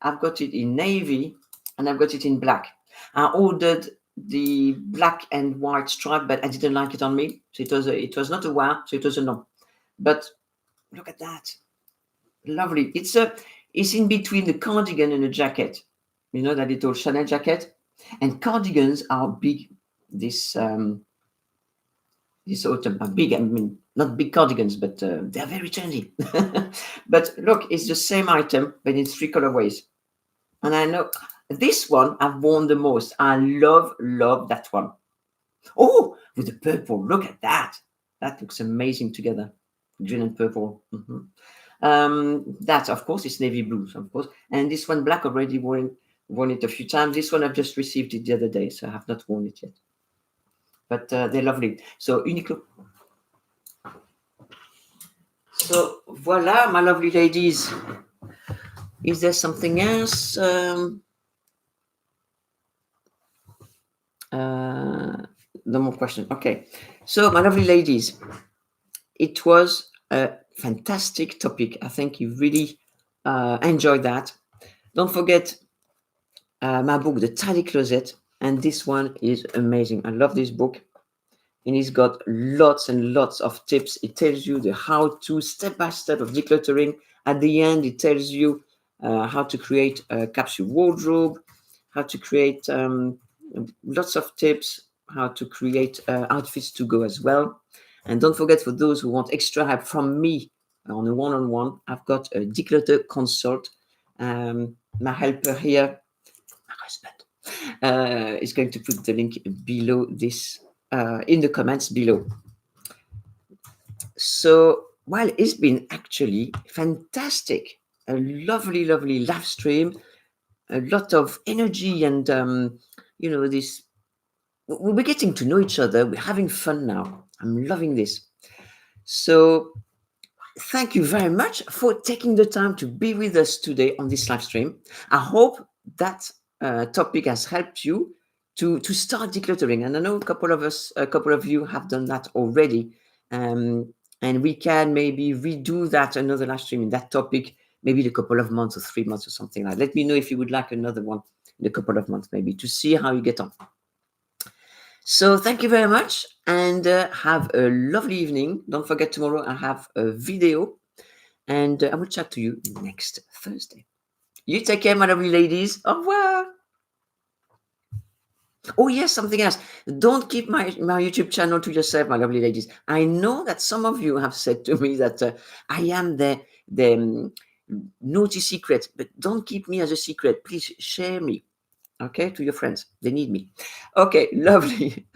I've got it in navy, and I've got it in black. I ordered the black and white stripe, but I didn't like it on me. So it was not a wow, so it was a no. But look at that. Lovely. It's in between the cardigan and a jacket. You know, that little Chanel jacket? And cardigans are big this autumn. Are big. I mean, not big cardigans, but they're very trendy. But look, it's the same item, but in 3 colorways. And I know this one I've worn the most. I love that one. Oh, with the purple. Look at that. That looks amazing together. Green and purple. That, of course, is navy blue, of course. And this one, black, already worn it a few times. This one, I've just received it the other day, so I have not worn it yet. But they're lovely. So, Uniqlo. So, voila, my lovely ladies. Is there something else? No more question. Okay. So, my lovely ladies, it was a fantastic topic. I think you really enjoyed that. Don't forget my book, The Tidy Closet, and this one is amazing. I love this book, and it's got lots and lots of tips. It tells you the how-to step-by-step of decluttering. At the end, it tells you how to create a capsule wardrobe, how to create lots of tips, how to create outfits to go as well. And don't forget, for those who want extra help from me on a one-on-one, I've got a declutter consult. My helper here, my husband, is going to put the link below this, in the comments below. So, well, it's been actually fantastic. A lovely, lovely live stream, a lot of energy, and this. We're getting to know each other. We're having fun now. I'm loving this. So, thank you very much for taking the time to be with us today on this live stream. I hope that topic has helped you to start decluttering. And I know a couple of you have done that already. And we can maybe redo that, another live stream in that topic, maybe in a couple of months or 3 months or something like that. Let me know if you would like another one in a couple of months, maybe, to see how you get on. So thank you very much, and have a lovely evening. Don't forget, tomorrow I have a video, and I will chat to you next Thursday. You take care, my lovely ladies. Au revoir. Oh yes, something else. Don't keep my YouTube channel to yourself, my lovely ladies. I know that some of you have said to me that I am the naughty secret, but don't keep me as a secret. Please share me, okay, to your friends. They need me. Okay, lovely.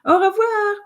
Au revoir.